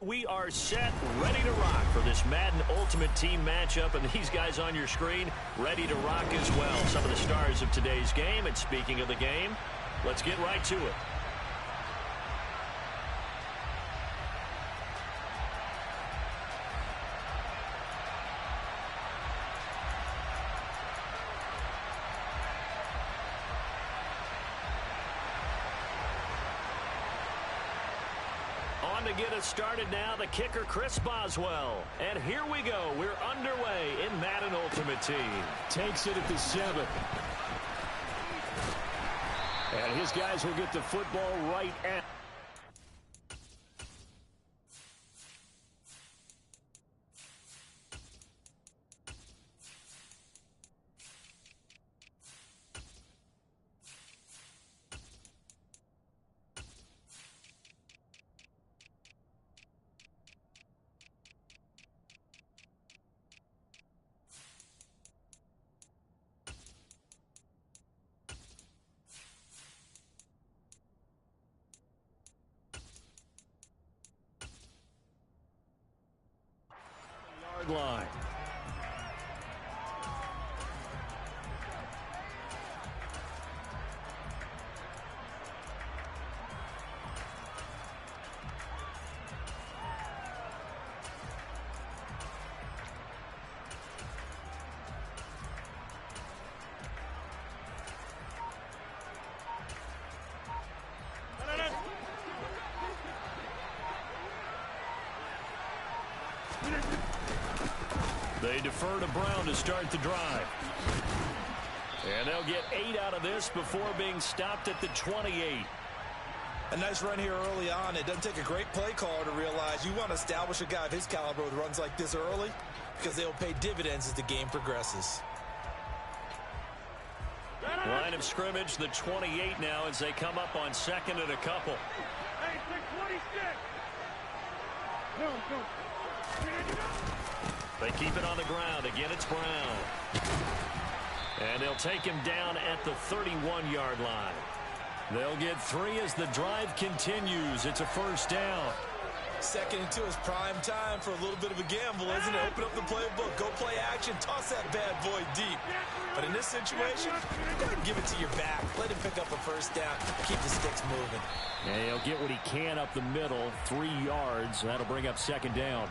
We are set, ready to rock for this Madden Ultimate Team matchup, and these guys on your screen ready to rock as well. Some of the stars of today's game, and speaking of the game, let's get right to it. To get us started now, the kicker, Chris Boswell. And here we go. We're underway in Madden Ultimate Team. Takes it at the 7. And his guys will get the football right at. Line. They defer to Brown to start the drive. And they'll get 8 out of this before being stopped at the 28. A nice run here early on. It doesn't take a great play caller to realize you want to establish a guy of his caliber with runs like this early because they'll pay dividends as the game progresses. Line of scrimmage, the 28 now as they come up on second and a couple. Hey, 626. Go. They keep it on the ground. Again, it's Brown. And they'll take him down at the 31-yard line. They'll get 3 as the drive continues. It's a first down. Second and 2 is prime time for a little bit of a gamble, isn't it? Open up the playbook, go play action, toss that bad boy deep. But in this situation, go ahead and give it to your back. Let him pick up a first down. Keep the sticks moving. And he'll get what he can up the middle, 3 yards. That'll bring up second down.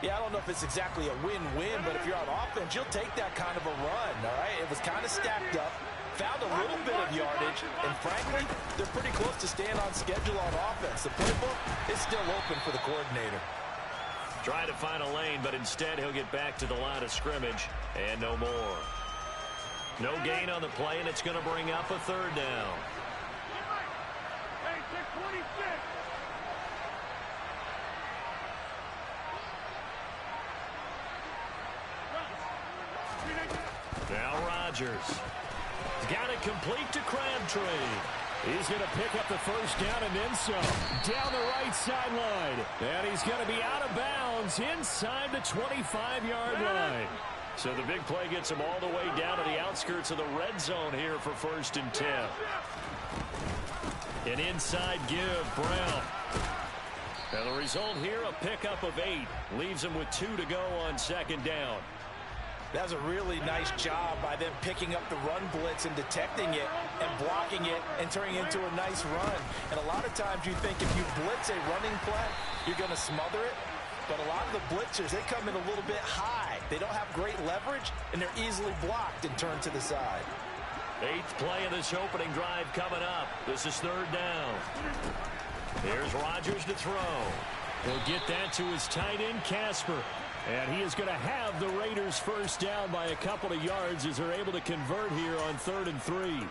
Yeah, I don't know if it's exactly a win-win, but if you're on offense, you'll take that kind of a run, all right? It was kind of stacked up, found a little bit of yardage, and frankly, they're pretty close to staying on schedule on offense. The playbook is still open for the coordinator. Trying to find a lane, but instead he'll get back to the line of scrimmage, and no more. No gain on the play, and it's going to bring up a third down. Hey, 626. Now Rodgers. He's got it complete to Crabtree. He's going to pick up the first down and then some. Down the right sideline. And he's going to be out of bounds inside the 25-yard line. So the big play gets him all the way down to the outskirts of the red zone here for first and 10. An inside give, Brown. And the result here, a pickup of 8. Leaves him with 2 to go on second down. That was a really nice job by them picking up the run blitz and detecting it and blocking it and turning it into a nice run. And a lot of times you think if you blitz a running play, you're going to smother it. But a lot of the blitzers, they come in a little bit high. They don't have great leverage, and they're easily blocked and turned to the side. 8th play of this opening drive coming up. This is third down. Here's Rodgers to throw. He'll get that to his tight end, Casper. And he is going to have the Raiders first down by a couple of yards as they're able to convert here on 3rd and 3.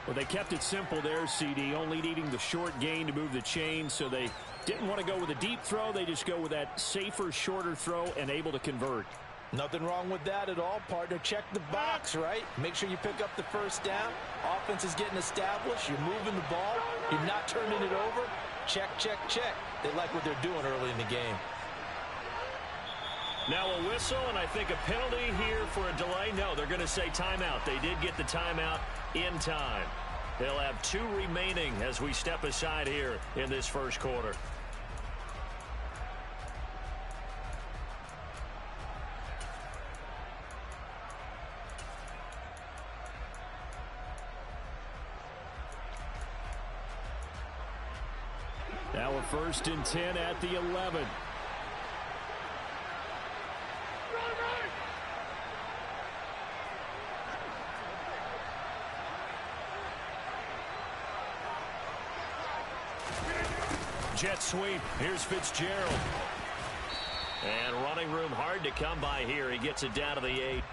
Well, they kept it simple there, CD, only needing the short gain to move the chain, so they didn't want to go with a deep throw. They just go with that safer, shorter throw and able to convert. Nothing wrong with that at all, partner. Check the box, right? Make sure you pick up the first down. Offense is getting established. You're moving the ball. You're not turning it over. Check, check, check. They like what they're doing early in the game. Now a whistle, and I think a penalty here for a delay. No, they're going to say timeout. They did get the timeout in time. They'll have 2 remaining as we step aside here in this first quarter. Now a 1st and 10 at the 11. Jet sweep. Here's Fitzgerald. And running room hard to come by here. He gets it down to the 8.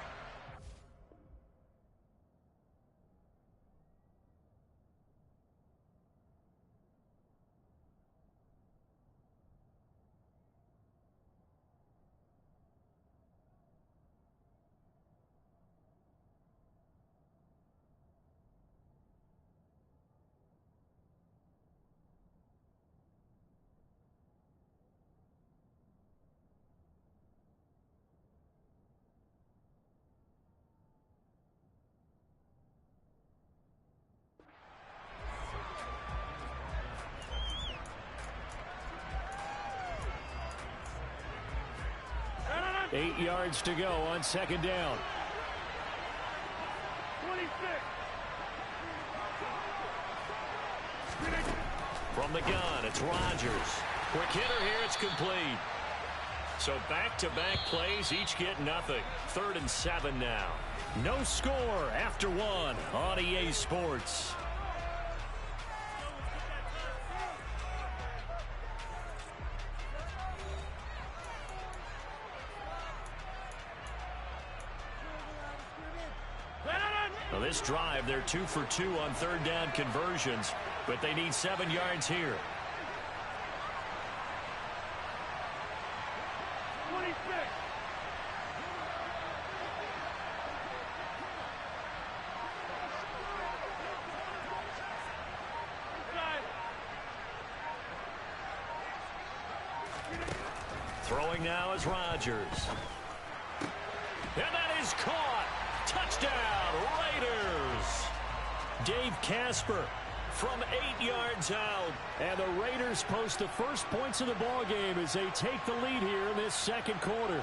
Eight yards to go on 2nd down. 26. From the gun, it's Rodgers. Quick hitter here, it's complete. So back-to-back plays, each get nothing. 3rd and 7 now. No score after 1 on EA Sports. Well, this drive, they're 2 for 2 on 3rd down conversions, but they need 7 yards here. 26. Throwing now is Rodgers. And that is caught. Touchdown, Raiders. Dave Casper from 8 yards out. And the Raiders post the first points of the ball game as they take the lead here in this 2nd quarter.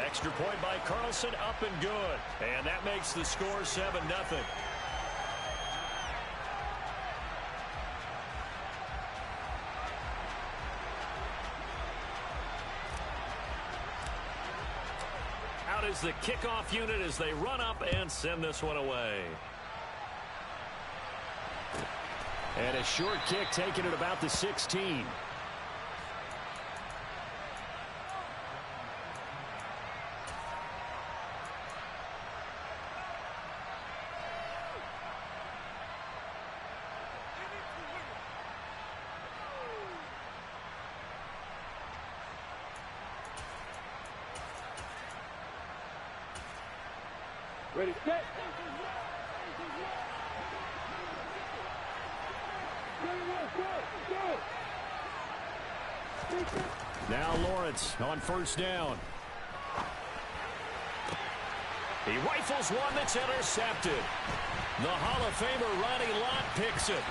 Extra point by Carlson, up and good. And that makes the score 7-0. Out is the kickoff unit as they run up and send this one away. And a short kick taken at about the 16. Ready, set. Now Lawrence on 1st down. He rifles one that's intercepted. The Hall of Famer Ronnie Lott picks it.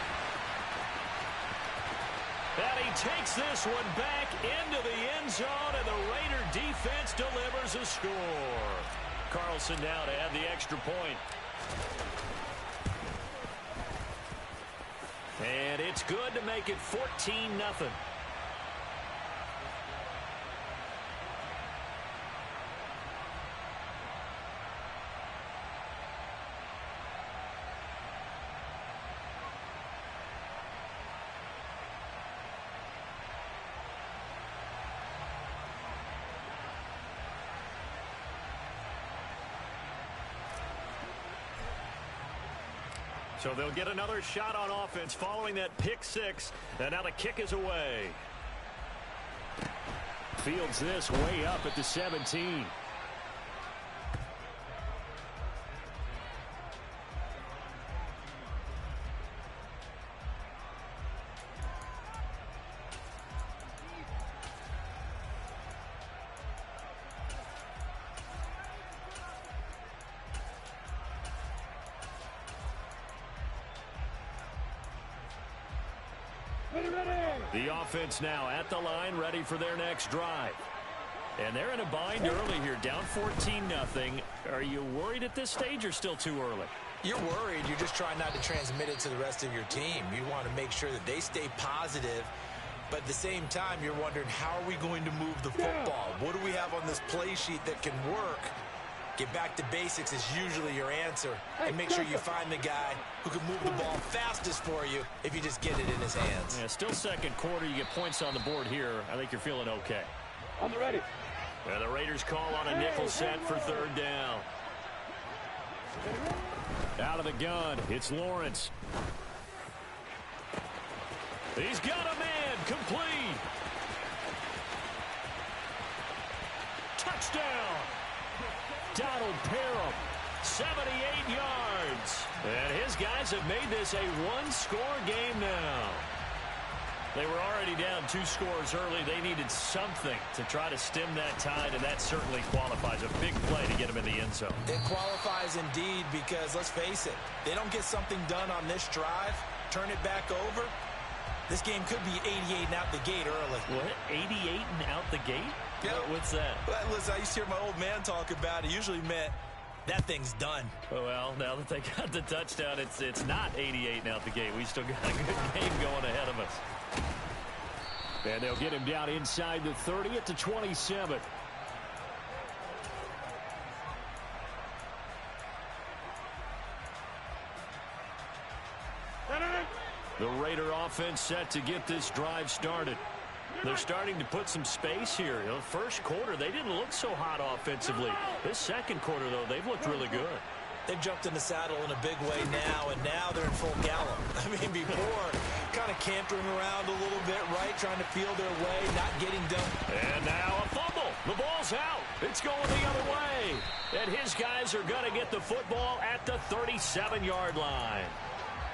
And he takes this one back into the end zone, and the Raider defense delivers a score. Carlson now to add the extra point. And it's good to make it 14-0. So they'll get another shot on offense following that pick 6. And now the kick is away. Fields this way up at the 17. The offense now at the line, ready for their next drive. And they're in a bind early here, down 14-0. Are you worried at this stage or still too early? You're worried. You're just trying not to transmit it to the rest of your team. You want to make sure that they stay positive. But at the same time, you're wondering, how are we going to move the football? What do we have on this play sheet that can work? Get back to basics is usually your answer. And make sure you find the guy who can move the ball fastest for you if you just get it in his hands. Yeah, still second quarter. You get points on the board here. I think you're feeling okay. I'm ready. And the Raiders call on a nickel set for third down. Out of the gun, it's Lawrence. He's got a man, complete. Touchdown. Donald Parham, 78 yards. And his guys have made this a one-score game now. They were already down 2 scores early. They needed something to try to stem that tide, and that certainly qualifies. A big play to get them in the end zone. It qualifies indeed because, let's face it, they don't get something done on this drive, turn it back over, this game could be 88 and out the gate early. What? 88 and out the gate? Yeah. What's that? Well, listen, I used to hear my old man talk about it. Usually meant that thing's done. Well, now that they got the touchdown, it's not 88 and out the gate. We still got a good game going ahead of us. And they'll get him down inside the 30 at the 27. The Raider offense set to get this drive started. They're starting to put some space here. You know, first quarter, they didn't look so hot offensively. This second quarter, though, they've looked really good. They've jumped in the saddle in a big way now, and now they're in full gallop. I mean, before, kind of cantering around a little bit, right, trying to feel their way, not getting done. And now a fumble. The ball's out. It's going the other way. And his guys are going to get the football at the 37-yard line.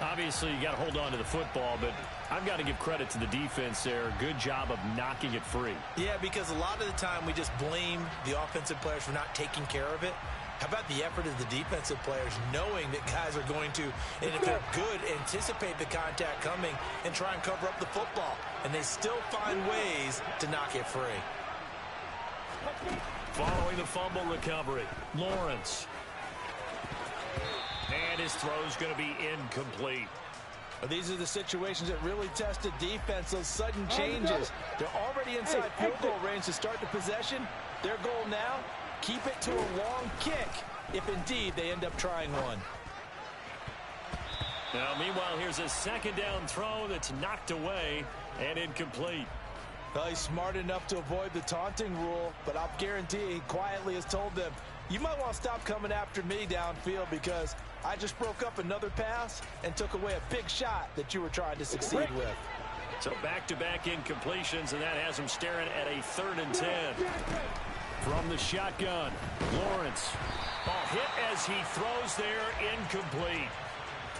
Obviously, you got to hold on to the football, but I've got to give credit to the defense there. Good job of knocking it free. Yeah, because a lot of the time we just blame the offensive players for not taking care of it. How about the effort of the defensive players knowing that guys are going to, and if they're good, anticipate the contact coming and try and cover up the football. And they still find ways to knock it free. Following the fumble recovery, Lawrence. And his throw's going to be incomplete. Well, these are the situations that really test the defense, those sudden changes. They're already inside field goal range to start the possession. Their goal now, keep it to a long kick, if indeed they end up trying one. Now, meanwhile, here's a second down throw that's knocked away and incomplete. Well, he's smart enough to avoid the taunting rule, but I'll guarantee he quietly has told them, you might want to stop coming after me downfield because I just broke up another pass and took away a big shot that you were trying to succeed with. So back-to-back incompletions, and that has him staring at a 3rd and 10. From the shotgun, Lawrence. Ball hit as he throws there, incomplete.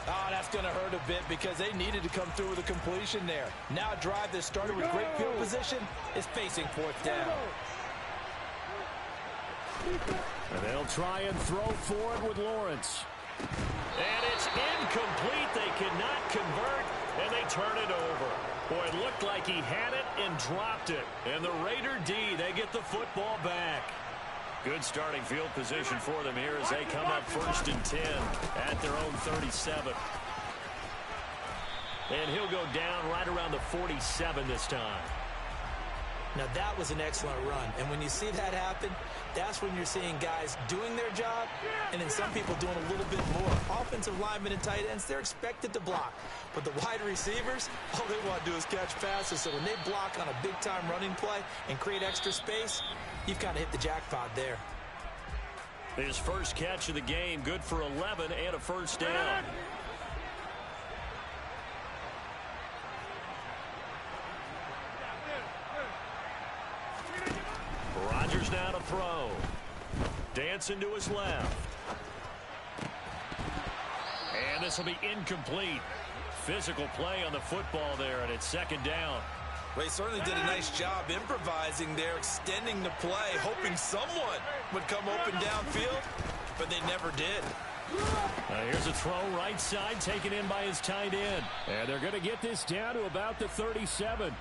Oh, that's going to hurt a bit because they needed to come through with a completion there. Now a drive that started with great field position is facing 4th down. And they'll try and throw for it with Lawrence. And it's incomplete. They cannot convert, and they turn it over. Boy, it looked like he had it and dropped it. And the Raider D, they get the football back. Good starting field position for them here as they come up 1st and 10 at their own 37. And he'll go down right around the 47 this time. Now, that was an excellent run. And when you see that happen, that's when you're seeing guys doing their job and then some people doing a little bit more. Offensive linemen and tight ends, they're expected to block. But the wide receivers, all they want to do is catch passes. So when they block on a big-time running play and create extra space, you've kind of hit the jackpot there. His first catch of the game, good for 11 and a 1st down. Rodgers now to throw. Dancing to his left. And this will be incomplete. Physical play on the football there, and it's 2nd down. Well, he certainly did a nice job improvising there, extending the play, hoping someone would come open downfield, but they never did. Here's a throw right side, taken in by his tight end. And they're going to get this down to about the 37.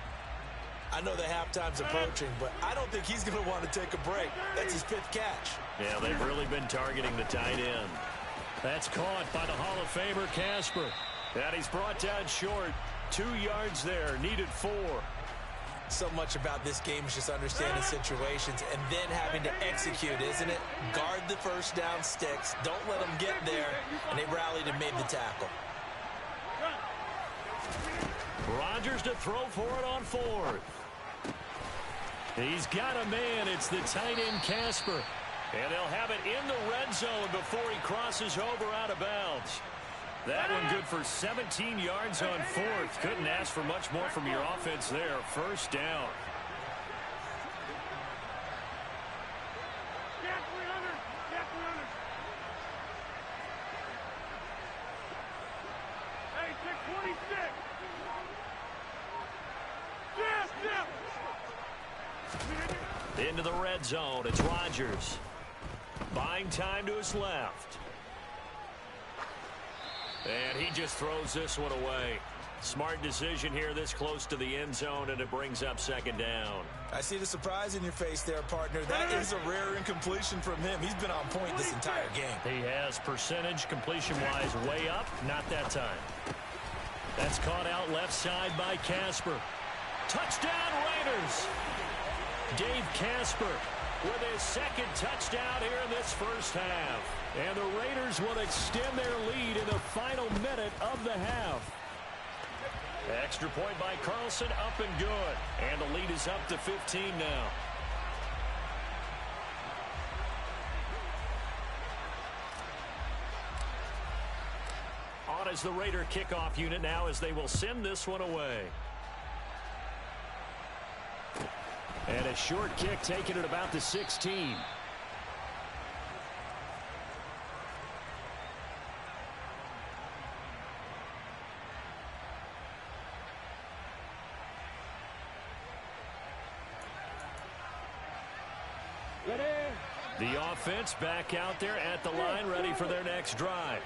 I know the halftime's approaching, but I don't think he's going to want to take a break. That's his 5th catch. Yeah, they've really been targeting the tight end. That's caught by the Hall of Famer, Casper. And he's brought down short. 2 yards there, needed 4. So much about this game is just understanding situations and then having to execute, isn't it? Guard the first down sticks. Don't let them get there. And they rallied and made the tackle. Rodgers to throw for it on 4th. He's got a man. It's the tight end, Casper. And they'll have it in the red zone before he crosses over out of bounds. That one good for 17 yards on 4th. Couldn't ask for much more from your offense there. First down. Into the red zone. It's Rodgers. Buying time to his left. And he just throws this one away. Smart decision here this close to the end zone, and it brings up 2nd down. I see the surprise in your face there, partner. That is a rare incompletion from him. He's been on point this entire game. He has percentage completion-wise way up. Not that time. That's caught out left side by Casper. Touchdown, Raiders! Dave Casper with his 2nd touchdown here in this first half. And the Raiders will extend their lead in the final minute of the half. Extra point by Carlson, up and good. And the lead is up to 15 now. On as the Raider kickoff unit now as they will send this one away. And a short kick taken at about the 16. The offense back out there at the line, ready for their next drive.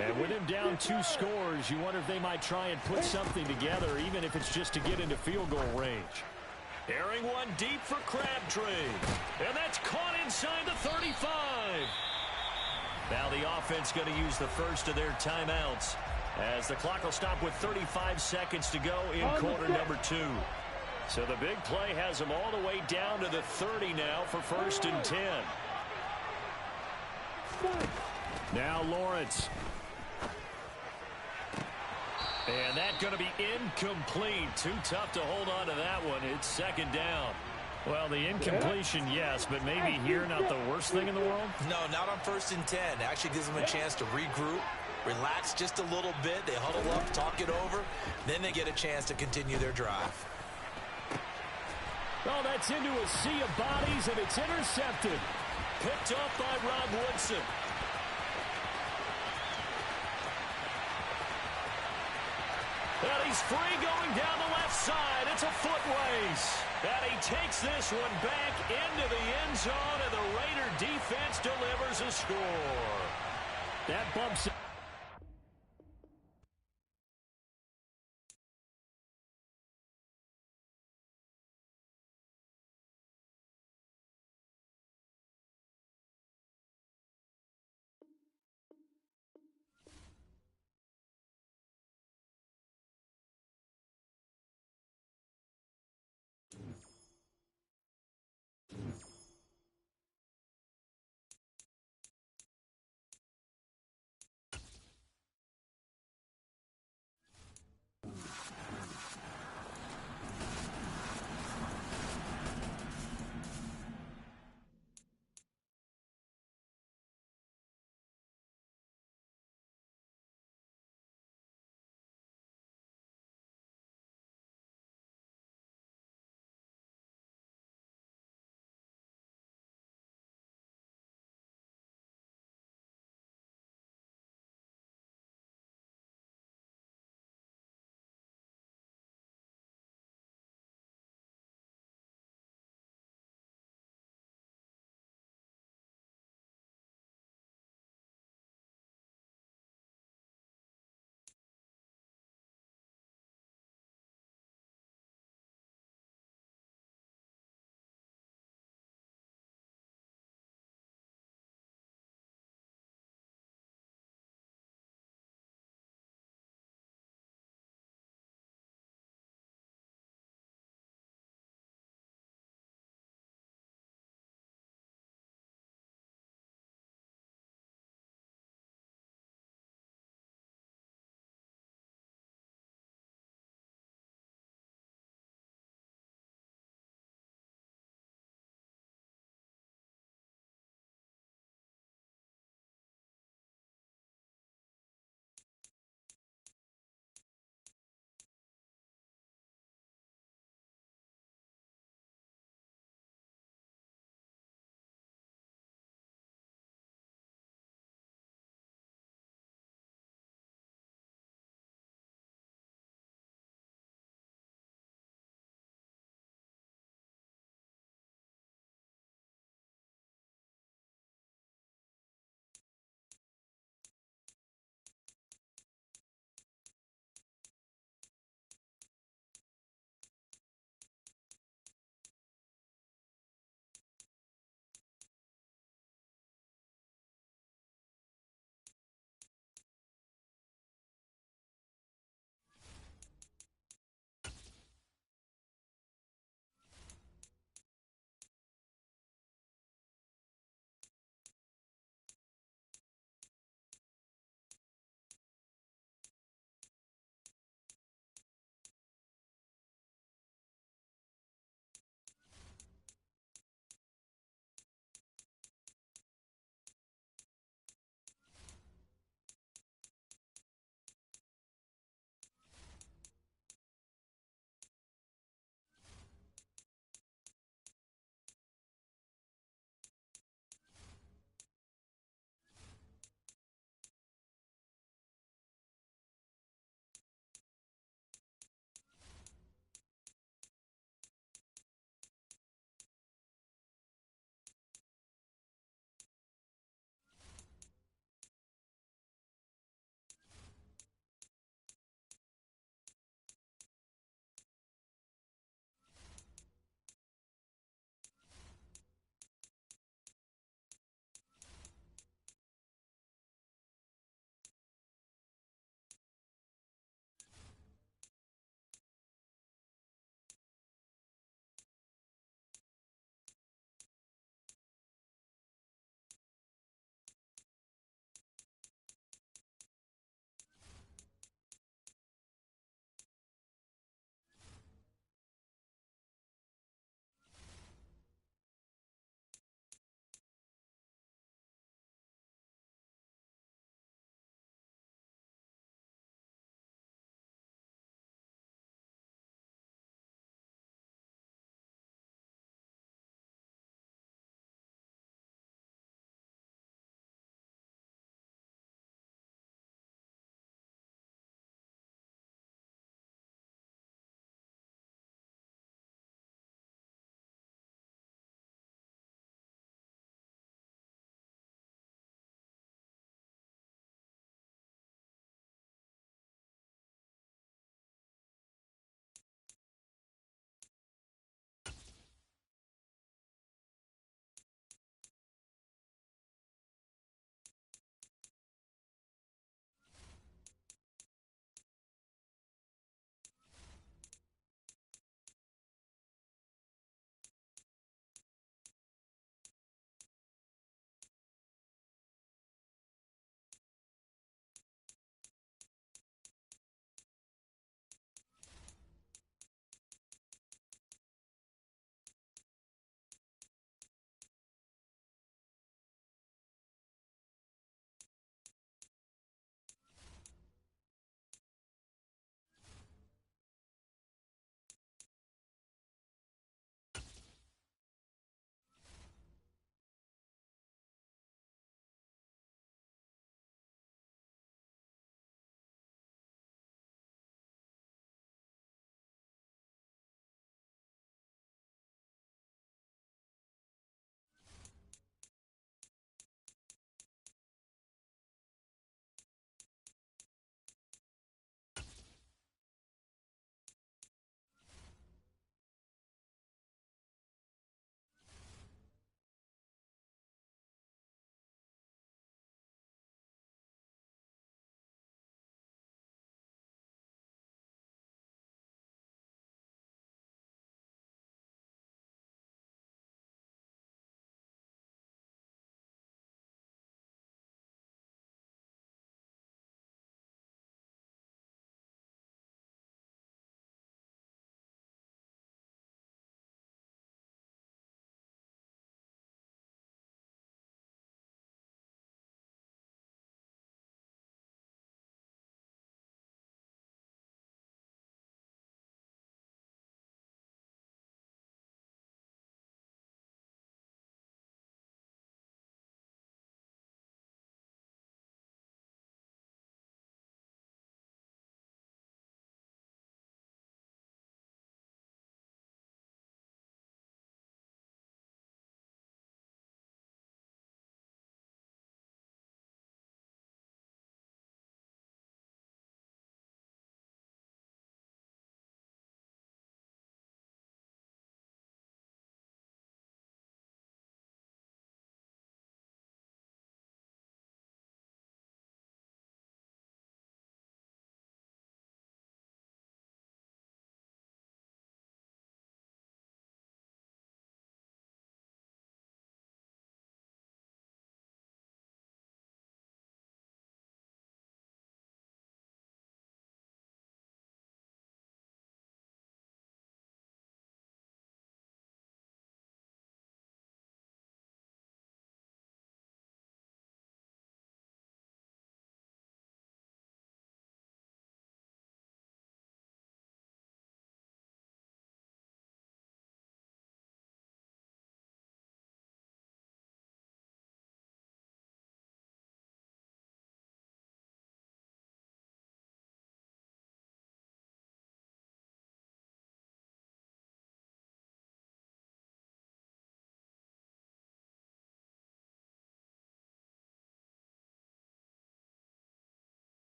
And with him down 2 scores, you wonder if they might try and put something together, even if it's just to get into field goal range. Airing one deep for Crabtree. And that's caught inside the 35. Now the offense going to use the first of their timeouts as the clock will stop with 35 seconds to go in quarter number 2. So the big play has them all the way down to the 30 now for 1st and 10. Now Lawrence. And that's going to be incomplete. Too tough to hold on to that one. It's 2nd down. Well, the incompletion, yes, but maybe here not the worst thing in the world? No, not on 1st and 10. Actually gives them a chance to regroup, relax just a little bit. They huddle up, talk it over. Then they get a chance to continue their drive. Oh, that's into a sea of bodies, and it's intercepted. Picked up by Rob Woodson. And he's free going down the left side. It's a foot race. And he takes this one back into the end zone, and the Raider defense delivers a score. That bumps it.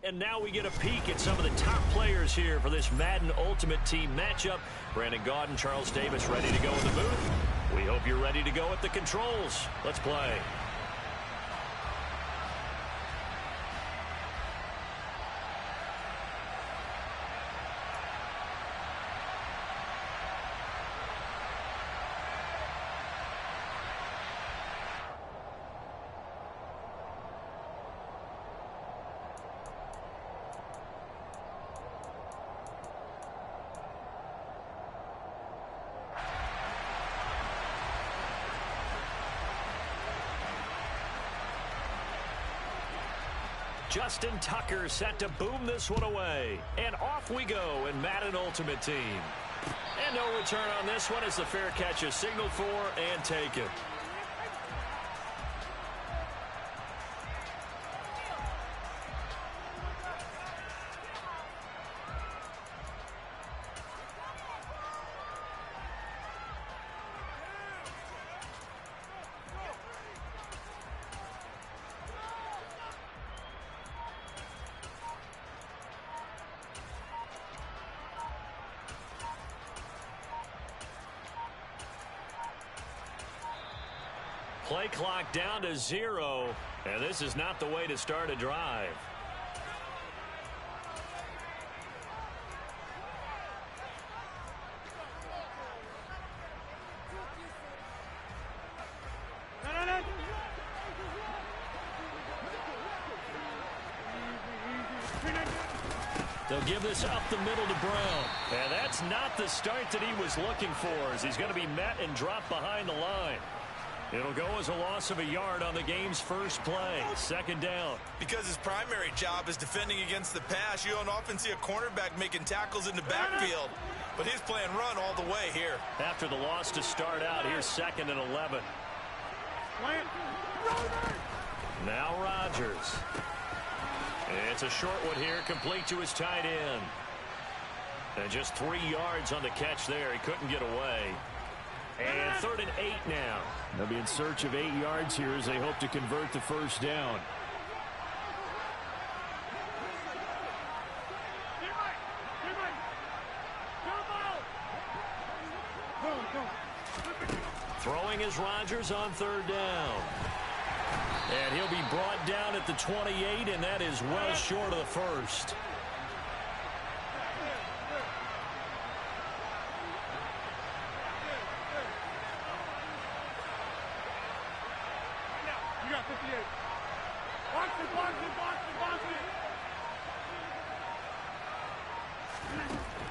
And now we get a peek at some of the top players here for this Madden Ultimate Team matchup. Brandon Gaudin, Charles Davis ready to go in the booth. We hope you're ready to go at the controls. Let's play. Justin Tucker set to boom this one away. And off we go in Madden Ultimate Team. And no return on this one as the fair catch is signaled for and taken. Play clock down to 0, and this is not the way to start a drive. They'll give this up the middle to Brown. And that's not the start that he was looking for, as he's going to be met and dropped behind the line. It'll go as a loss of a yard on the game's first play. Second down. Because his primary job is defending against the pass, you don't often see a cornerback making tackles in the backfield. But he's playing run all the way here. After the loss to start out, here's 2nd and 11. Now Rodgers. It's a short one here, complete to his tight end. And just 3 yards on the catch there. He couldn't get away. And 3rd and 8 now. They'll be in search of 8 yards here as they hope to convert the first down. Throwing is Rodgers on 3rd down. And he'll be brought down at the 28, and that is well short of the first.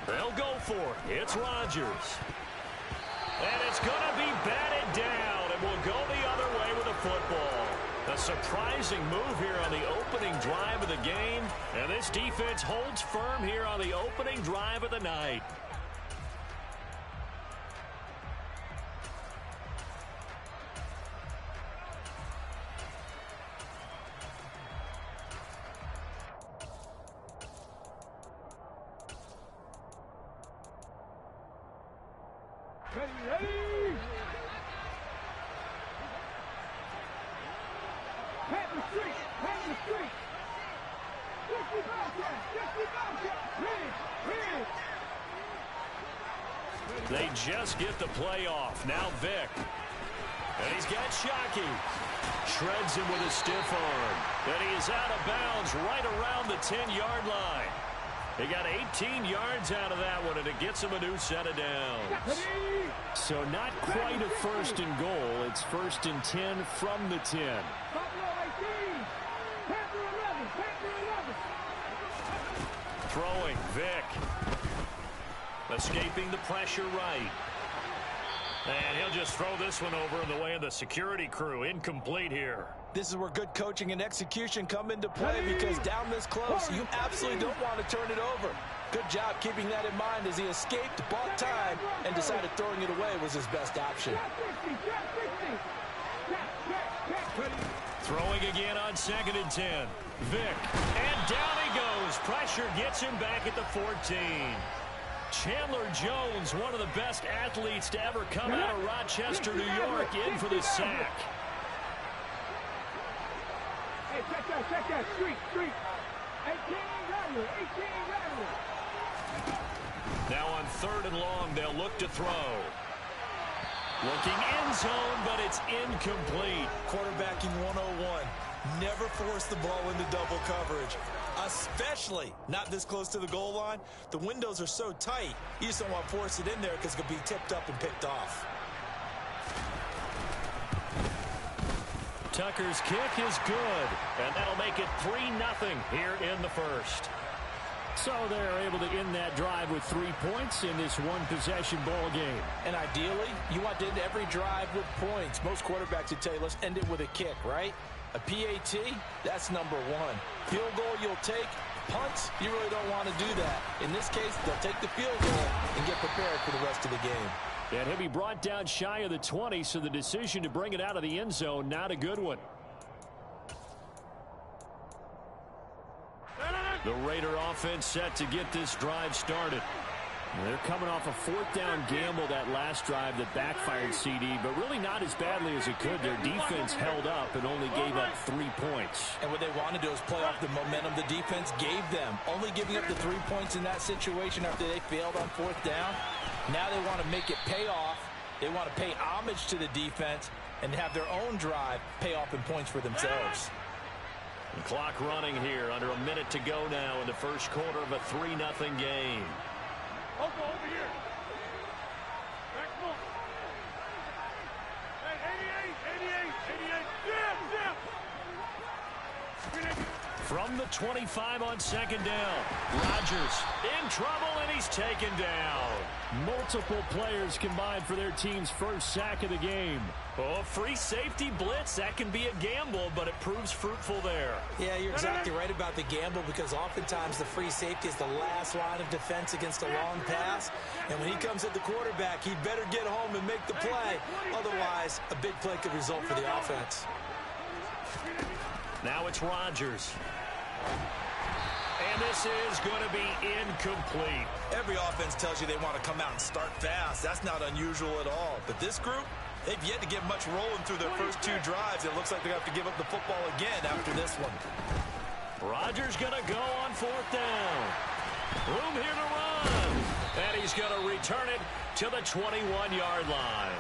They'll go for it. It's Rodgers. And it's going to be batted down, and will go the other way with the football. A surprising move here on the opening drive of the game, and this defense holds firm here on the opening drive of the night. They just get the play off. Now Vick. And he's got Shockey. Shreds him with a stiff arm. And he is out of bounds right around the 10-yard line. He got 18 yards out of that one, and it gets him a new set of downs. So not quite a 1st and goal. It's 1st and 10 from the 10. Throwing, Vick. Escaping the pressure right. And he'll just throw this one over in the way of the security crew. Incomplete here. This is where good coaching and execution come into play, because down this close, you absolutely don't want to turn it over. Good job keeping that in mind as he escaped, bought time, and decided throwing it away was his best option. Throwing again on 2nd and 10. Vick. And down he goes. Pressure gets him back at the 14. Chandler Jones, one of the best athletes to ever come out of Rochester, New York, in for the sack. Hey, check that, street. Now on 3rd and long, they'll look to throw. Looking end zone, but it's incomplete. Quarterbacking 101. Never force the ball into double coverage, especially not this close to the goal line. The windows are so tight, you just don't want to force it in there because it could be tipped up and picked off. Tucker's kick is good, and that'll make it 3-0 here in the first. So they're able to end that drive with 3 points in this one-possession ball game. And ideally, you want to end every drive with points. Most quarterbacks would tell you, let's end it with a kick, right? A PAT, that's number 1. Field goal you'll take. Punts, you really don't want to do that. In this case, they'll take the field goal and get prepared for the rest of the game. And he'll be brought down shy of the 20, so the decision to bring it out of the end zone, not a good one. The Raider offense set to get this drive started. They're coming off a 4th down gamble that last drive that backfired CD, but really not as badly as it could. Their defense held up and only gave up 3 points. And what they want to do is play off the momentum the defense gave them. Only giving up the 3 points in that situation after they failed on 4th down. Now they want to make it pay off. They want to pay homage to the defense and have their own drive pay off in points for themselves. The clock running here, under a minute to go now in the first quarter of a 3-0 game. Over here. Back more. Hey, 88. From the 25 on 2nd down, Rodgers in trouble, and he's taken down. Multiple players combined for their team's first sack of the game. Oh, free safety blitz, that can be a gamble, but it proves fruitful there. Yeah, you're exactly right about the gamble, because oftentimes the free safety is the last line of defense against a long pass. And when he comes at the quarterback, he'd better get home and make the play. Otherwise, a big play could result for the offense. Now it's Rodgers. And this is going to be incomplete. Every offense tells you they want to come out and start fast. That's not unusual at all. But this group, they've yet to get much rolling through their first 2 drives. It looks like they have to give up the football again after this one. Rodgers going to go on 4th down. Room here to run. And he's going to return it to the 21-yard line.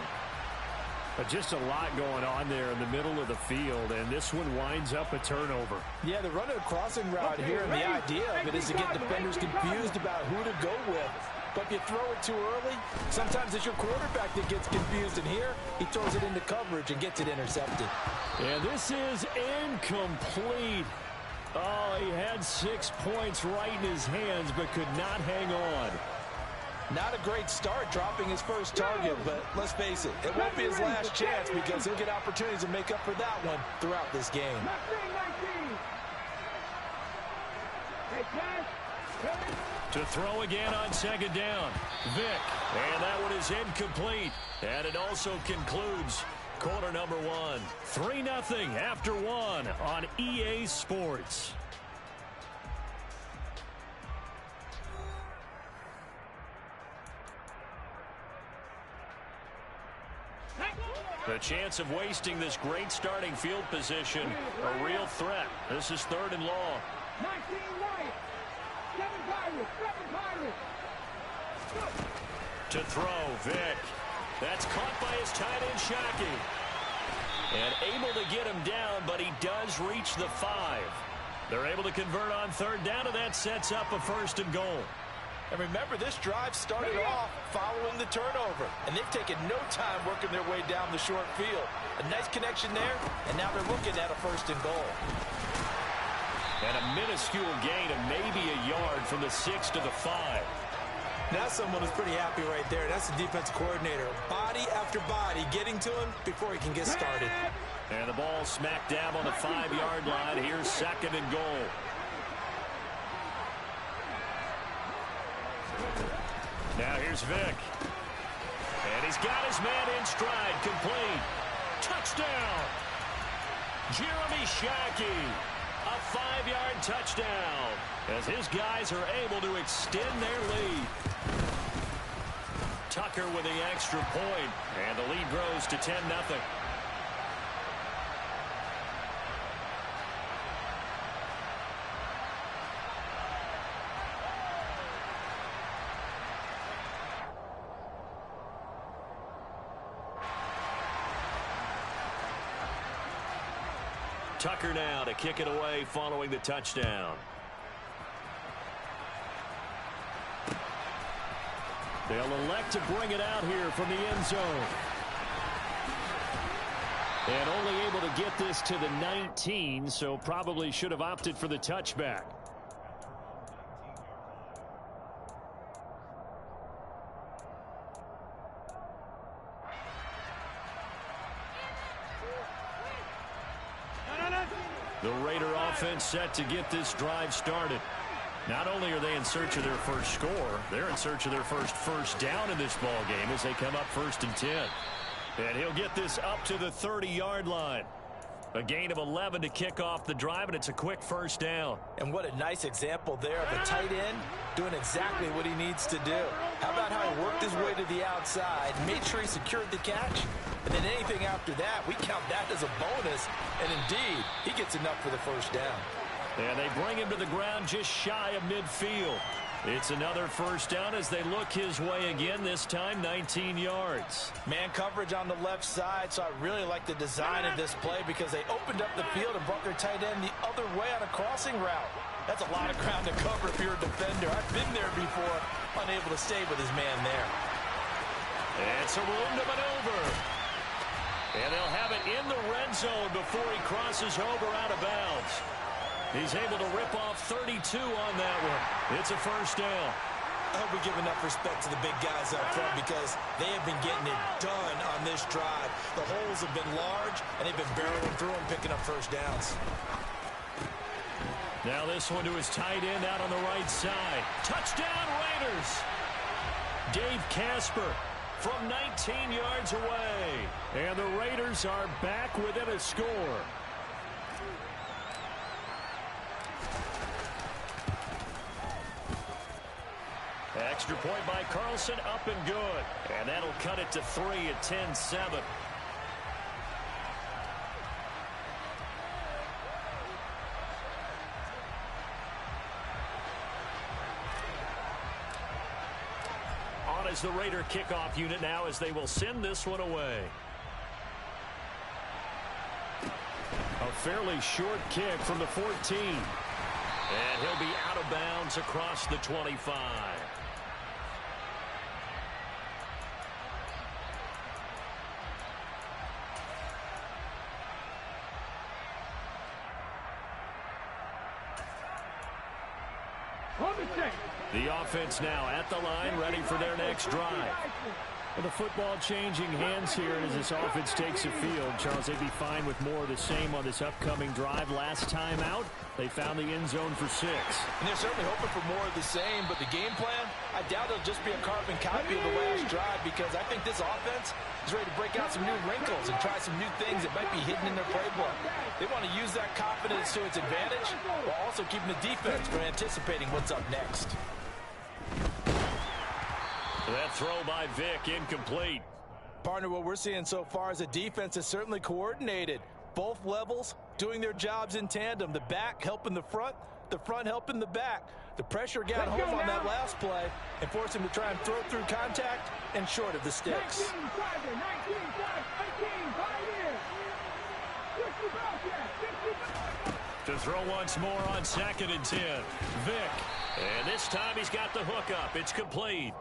But just a lot going on there in the middle of the field, and this one winds up a turnover. Yeah, they're running a crossing route here, and the idea of it is to get defenders confused about who to go with. But if you throw it too early, sometimes it's your quarterback that gets confused, and here he throws it into coverage and gets it intercepted. And this is incomplete. Oh, he had 6 points right in his hands, but could not hang on. Not a great start dropping his first target, but let's face it, it won't be his last chance, because he'll get opportunities to make up for that one throughout this game. To throw again on 2nd down, Vick, and that one is incomplete. And it also concludes quarter number 1. 3-0 after 1 on EA Sports. The chance of wasting this great starting field position, a real threat. This is 3rd and long. 19 right. 7 Pirates. To throw, Vick. That's caught by his tight end, Shockey. And able to get him down, but he does reach the 5. They're able to convert on 3rd down, and that sets up a 1st and goal. And remember, this drive started off following the turnover, and they've taken no time working their way down the short field. A nice connection there, and now they're looking at a 1st and goal. And a minuscule gain of maybe a yard from the 6 to the 5. Now someone is pretty happy right there. That's the defensive coordinator. Body after body getting to him before he can get started. And the ball smack dab on the 5-yard line. Here's 2nd and goal. Now here's Vick. And he's got his man in stride, complete. Touchdown! Jeremy Shockey. A 5-yard touchdown as his guys are able to extend their lead. Tucker with the extra point, and the lead grows to 10-0. Tucker now to kick it away following the touchdown. They'll elect to bring it out here from the end zone. And only able to get this to the 19, so probably should have opted for the touchback. The Raider offense set to get this drive started. Not only are they in search of their first score, they're in search of their first down in this ball game as they come up 1st and 10. And he'll get this up to the 30-yard line. A gain of 11 to kick off the drive, and it's a quick first down. And what a nice example there of a tight end doing exactly what he needs to do. How about how he worked his way to the outside, made sure he secured the catch, and then anything after that, we count that as a bonus. And indeed, he gets enough for the first down. And they bring him to the ground just shy of midfield. It's another first down as they look his way again, this time 19 yards. Man coverage on the left side, so I really like the design of this play because they opened up the field and brought their tight end the other way on a crossing route. That's a lot of ground to cover if you're a defender. I've been there before, unable to stay with his man there. It's a room to maneuver. And they'll have it in the red zone before he crosses over out of bounds. He's able to rip off 32 on that one. It's a first down. I hope we give enough respect to the big guys up front because they have been getting it done on this drive. The holes have been large, and they've been barreling through and picking up first downs. Now this one to his tight end out on the right side. Touchdown, Raiders! Dave Casper from 19 yards away. And the Raiders are back within a score. Extra point by Carlson, up and good. And that'll cut it to 3 at 10-7. On as the Raider kickoff unit now as they will send this one away. A fairly short kick from the 14. And he'll be out of bounds across the 25. The offense now at the line, ready for their next drive. With the football changing hands here, and as this offense takes the field, Charles, they'd be fine with more of the same on this upcoming drive. Last time out, they found the end zone for 6. And they're certainly hoping for more of the same, but the game plan, I doubt it'll just be a carbon copy of the last drive because I think this offense is ready to break out some new wrinkles and try some new things that might be hidden in their playbook. They want to use that confidence to its advantage while also keeping the defense from anticipating what's up next. That throw by Vick, incomplete. Partner, what we're seeing so far is a defense is certainly coordinated. Both levels doing their jobs in tandem. The back helping the front helping the back. The pressure got home on that last play and forced him to try and throw through contact and short of the sticks. To throw once more on 2nd and 10. Vick. And this time he's got the hook up. It's complete.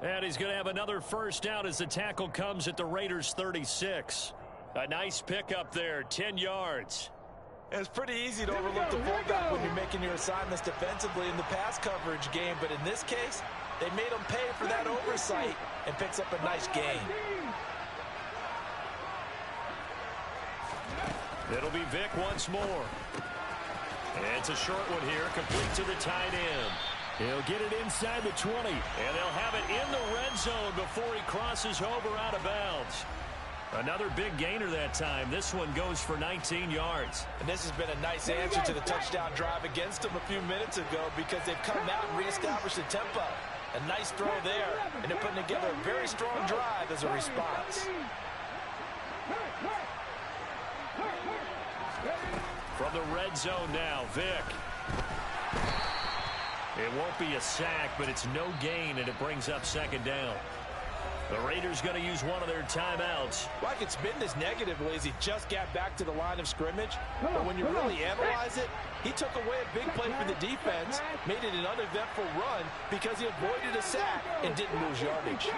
And he's going to have another first down as the tackle comes at the Raiders' 36. A nice pickup there, 10 yards. And it's pretty easy to overlook the fullback when you're making your assignments defensively in the pass coverage game. But in this case, they made him pay for that oversight and picks up a nice gain. It'll be Vick once more. And it's a short one here, complete to the tight end. He'll get it inside the 20, and they'll have it in the red zone before he crosses over out of bounds. Another big gainer that time. This one goes for 19 yards. And this has been a nice answer to the touchdown drive against them a few minutes ago because they've come out and reestablished the tempo. A nice throw there, and they're putting together a very strong drive as a response. From the red zone now, Vick. It won't be a sack, but it's no gain, and it brings up 2nd down. The Raiders going to use one of their timeouts. Well, I could spin this negatively as he just got back to the line of scrimmage. But when you really analyze it, he took away a big play for the defense, made it an uneventful run because he avoided a sack and didn't lose yardage.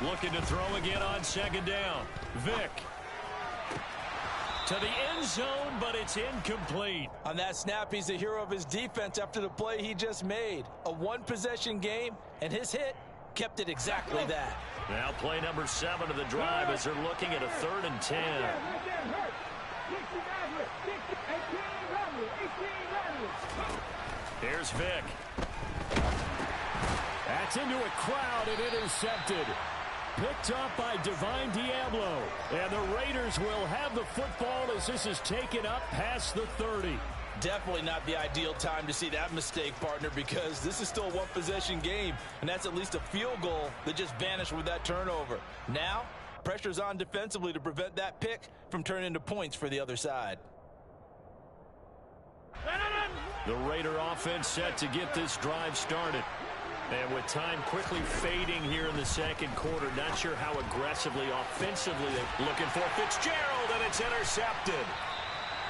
Looking to throw again on second down. Vick. To the end zone, but it's incomplete. On that snap, he's the hero of his defense after the play he just made. A one-possession game, and his hit kept it exactly that. Now play number 7 of the drive as they're looking at a 3rd and 10. Here's Vick. That's into a crowd and intercepted. Picked up by Divine Diablo. And the Raiders will have the football as this is taken up past the 30. Definitely not the ideal time to see that mistake, partner, because this is still a one-possession game, and that's at least a field goal that just vanished with that turnover. Now, pressure's on defensively to prevent that pick from turning into points for the other side. The Raider offense set to get this drive started. And with time quickly fading here in the second quarter, not sure how aggressively, offensively they're looking for Fitzgerald, and it's intercepted.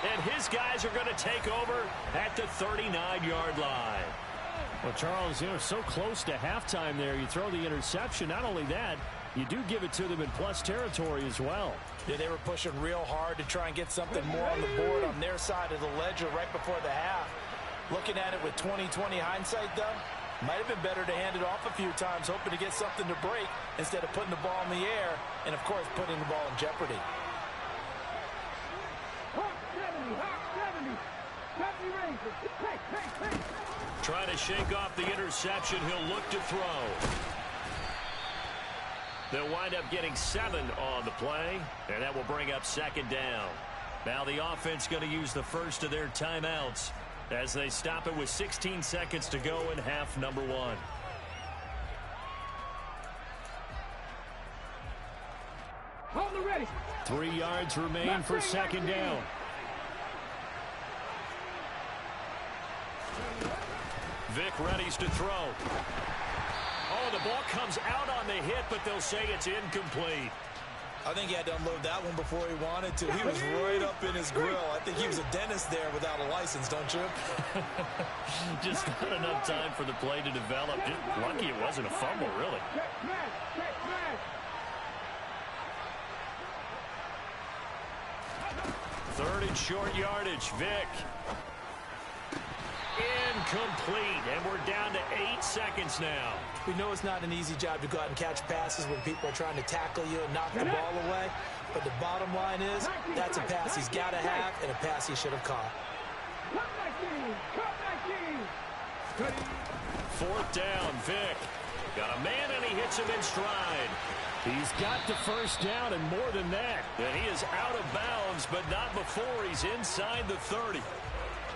And his guys are going to take over at the 39-yard line. Well, Charles, so close to halftime there. You throw the interception. Not only that, you do give it to them in plus territory as well. Yeah, they were pushing real hard to try and get something more on the board on their side of the ledger right before the half. Looking at it with 20/20 hindsight, though, might have been better to hand it off a few times, hoping to get something to break instead of putting the ball in the air and, of course, putting the ball in jeopardy. Trying to shake off the interception. He'll look to throw. They'll wind up getting 7 on the play, and that will bring up second down. Now the offense going to use the first of their timeouts as they stop it with 16 seconds to go in half number 1. Hold it ready. 3 yards remain for second down. Vick readies to throw. Oh, the ball comes out on the hit, but they'll say it's incomplete. I think he had to unload that one before he wanted to. He was right up in his grill. I think he was a dentist there without a license, don't you? Just not enough time for the play to develop. Just lucky it wasn't a fumble, really. Third and short yardage. Vick. Incomplete, and we're down to 8 seconds now. We know it's not an easy job to go out and catch passes when people are trying to tackle you and knock the ball away. But the bottom line is, that's a pass he's got to have and a pass he should have caught. 4th down, Vick. Got a man, and he hits him in stride. He's got the first down and more than that. And he is out of bounds, but not before he's inside the 30.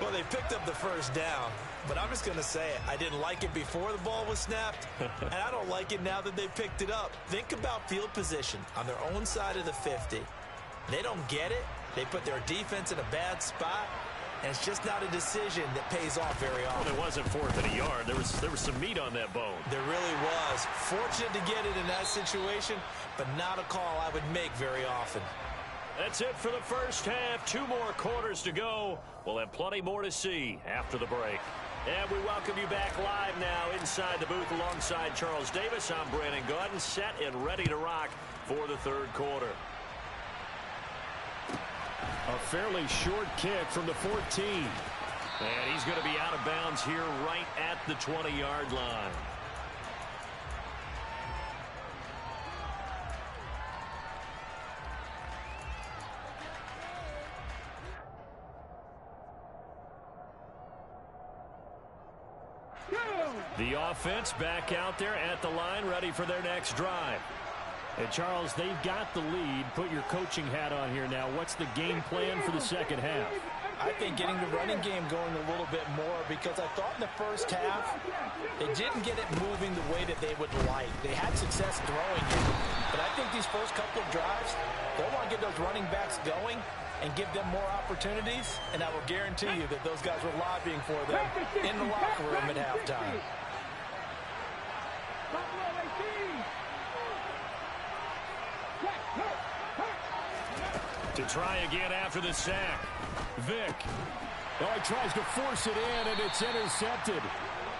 Well, they picked up the first down, but I'm just going to say it. I didn't like it before the ball was snapped, and I don't like it now that they picked it up. Think about field position on their own side of the 50. They don't get it. They put their defense in a bad spot, and it's just not a decision that pays off very often. Well, it wasn't 4th and a yard. There was some meat on that bone. There really was. Fortunate to get it in that situation, but not a call I would make very often. That's it for the first half. 2 more quarters to go. We'll have plenty more to see after the break. And we welcome you back live now inside the booth alongside Charles Davis. I'm Brandon Gaudin, set and ready to rock for the 3rd quarter. A fairly short kick from the 14. And he's going to be out of bounds here right at the 20-yard line. The offense back out there at the line, ready for their next drive. And Charles, they've got the lead. Put your coaching hat on here now. What's the game plan for the second half? I think getting the running game going a little bit more, because I thought in the first half they didn't get it moving the way that they would like. They had success throwing it, but I think these first couple of drives, they want to get those running backs going and give them more opportunities, and I will guarantee you that those guys were lobbying for them in the locker room at halftime. To try again after the sack. Vick. Oh, he tries to force it in, and it's intercepted.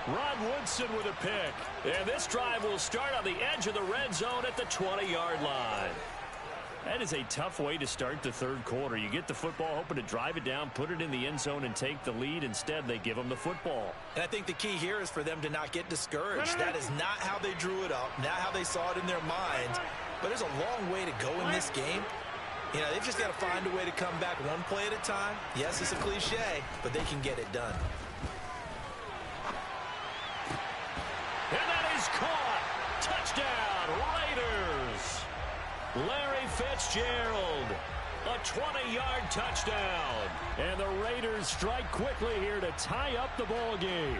Ron Woodson with a pick. And this drive will start on the edge of the red zone at the 20-yard line. That is a tough way to start the third quarter. You get the football, hoping to drive it down, put it in the end zone, and take the lead. Instead, they give them the football. And I think the key here is for them to not get discouraged. That is not how they drew it up, not how they saw it in their minds. But there's a long way to go in this game. You know, they've just got to find a way to come back one play at a time. Yes, it's a cliche, but they can get it done. And that is caught. Touchdown, Raiders. Larry Fitzgerald, a 20-yard touchdown. And the Raiders strike quickly here to tie up the ball game.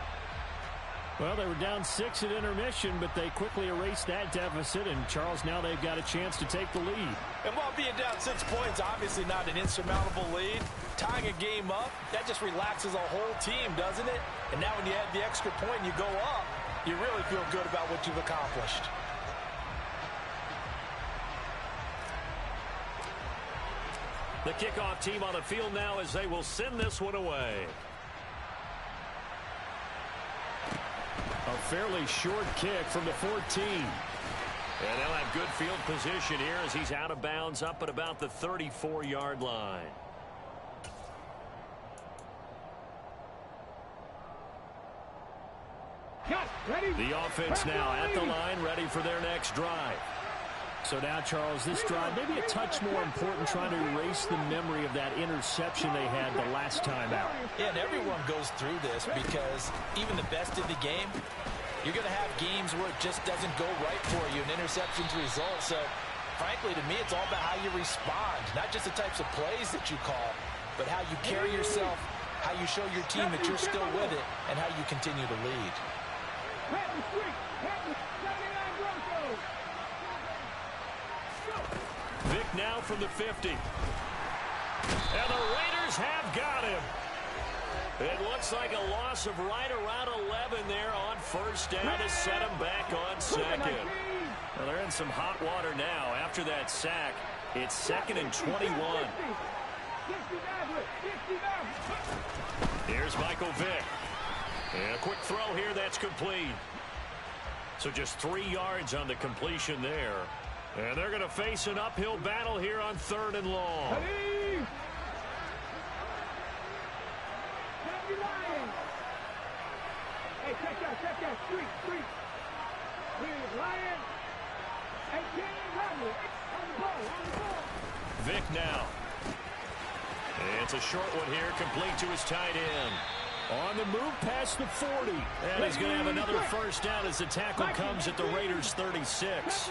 Well, they were down 6 at intermission, but they quickly erased that deficit. And, Charles, now they've got a chance to take the lead. And while being down 6 points, obviously not an insurmountable lead, tying a game up, that just relaxes a whole team, doesn't it? And now when you add the extra point and you go up, you really feel good about what you've accomplished. The kickoff team on the field now as they will send this one away. A fairly short kick from the 14. And they'll have good field position here as he's out of bounds up at about the 34-yard line. The offense now at the line, ready for their next drive. So now, Charles, this drive maybe a touch more important, trying to erase the memory of that interception they had the last time out. Yeah, and everyone goes through this because even the best in the game, you're going to have games where it just doesn't go right for you, and interceptions result. So, frankly, to me, it's all about how you respond, not just the types of plays that you call, but how you carry yourself, how you show your team that you're still with it, and how you continue to lead. Vick now from the 50. And the Raiders have got him. It looks like a loss of right around 11 there on first down to set him back on second. Well, they're in some hot water now. After that sack, it's 2nd and 21. Here's Michael Vick. And a quick throw here that's complete. So just 3 yards on the completion there. And they're going to face an uphill battle here on 3rd and long. Hey, check that, street. Here's Lion. Hey, Kenny, on the ball. Vick now. It's a short one here, complete to his tight end. On the move past the 40. And he's going to have another first down as the tackle comes at the Raiders' 36.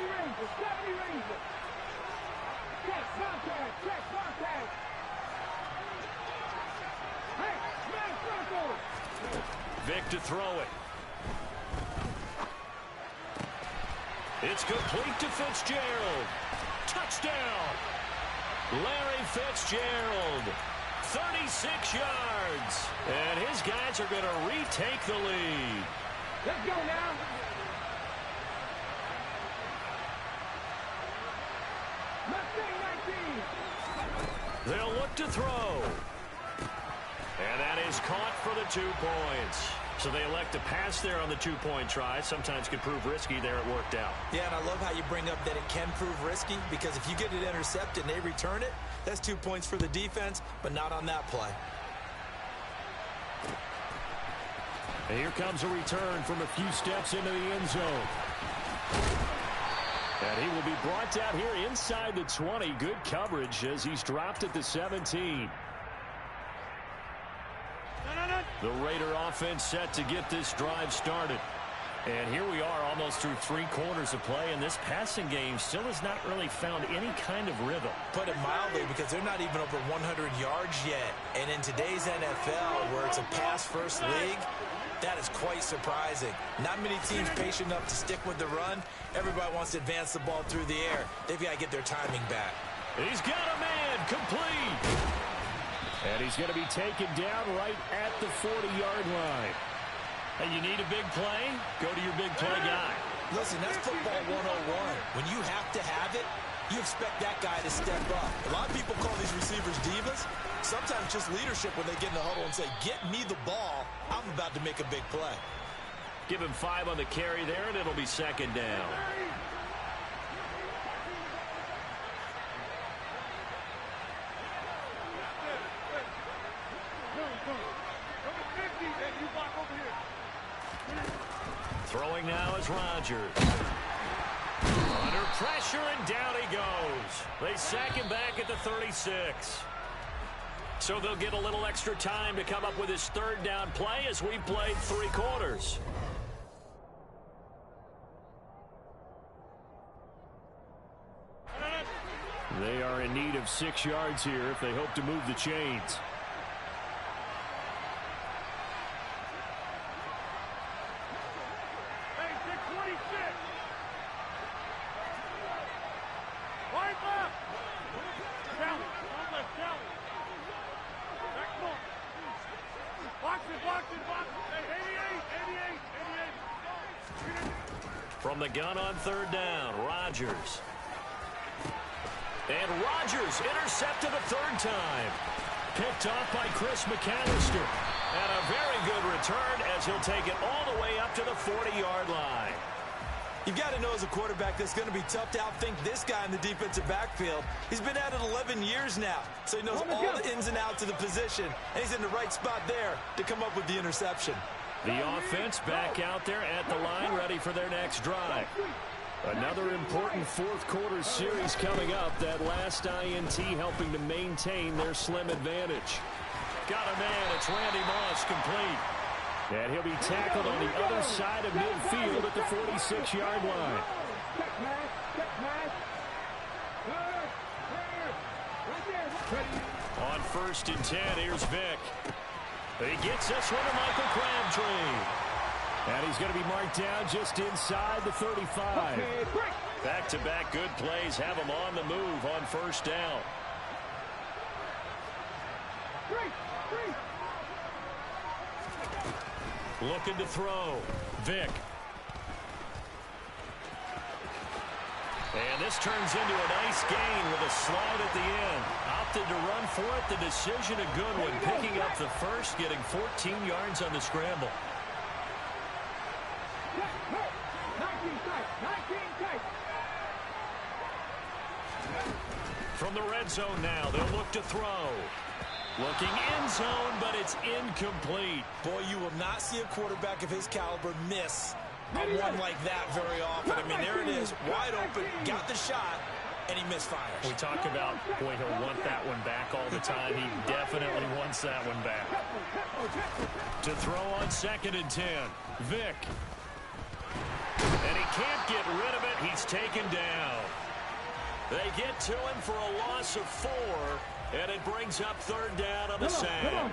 Vick to throw it. It's complete to Fitzgerald. Touchdown. Larry Fitzgerald. 36 yards. And his guys are going to retake the lead. Let's go now. They'll look to throw. And that is caught for the 2 points. So they elect to pass there on the 2-point try. Sometimes can prove risky. There it worked out. Yeah, and I love how you bring up that it can prove risky, because if you get it intercepted and they return it, that's 2 points for the defense, but not on that play. And here comes a return from a few steps into the end zone. And he will be brought down here inside the 20. Good coverage as he's dropped at the 17. The Raider offense set to get this drive started. And here we are almost through 3 quarters of play, and this passing game still has not really found any kind of rhythm. Put it mildly, because they're not even over 100 yards yet. And in today's NFL, where it's a pass-first league, that is quite surprising. Not many teams patient enough to stick with the run. Everybody wants to advance the ball through the air. They've got to get their timing back. He's got a man, complete. And he's going to be taken down right at the 40-yard line. And you need a big play? Go to your big play guy. Listen, that's football 101. When you have to have it, you expect that guy to step up. A lot of people call these receivers divas. Sometimes just leadership when they get in the huddle and say, get me the ball. I'm about to make a big play. Give him 5 on the carry there, and it'll be second down. Throwing now is Rodgers. Under pressure, and down he goes. They sack him back at the 36. So they'll get a little extra time to come up with his third down play as we've played 3 quarters. They are in need of 6 yards here if they hope to move the chains. From the gun on third down, Rodgers. And Rodgers intercepted a third time. Picked off by Chris McAllister. And a very good return as he'll take it all the way up to the 40-yard line. You've got to know as a quarterback that's going to be tough to outthink this guy in the defensive backfield. He's been at it 11 years now, so he knows all the ins and outs of the position, and he's in the right spot there to come up with the interception. The offense back out there at the line, ready for their next drive. Another important fourth quarter series coming up. That last INT helping to maintain their slim advantage. Got a man. It's Randy Moss, complete. And he'll be tackled on the other side of midfield at the 46-yard line. On 1st and 10, here's Vick. He gets this one to Michael Crabtree. And he's going to be marked down just inside the 35. Back-to-back good plays have him on the move on 1st down. Looking to throw. Vick. And this turns into a nice gain with a slide at the end. Opted to run for it. The decision a good one. Picking up the first, getting 14 yards on the scramble. From the red zone now, they'll look to throw. Looking end zone, but it's incomplete. Boy, you will not see a quarterback of his caliber miss on one like that very often. I mean, there it is, wide open, got the shot, and he misfires. We talk about, boy, he'll want that one back all the time. He definitely wants that one back. To throw on 2nd and 10, Vick. And he can't get rid of it. He's taken down. They get to him for a loss of 4, and it brings up 3rd down on the sand.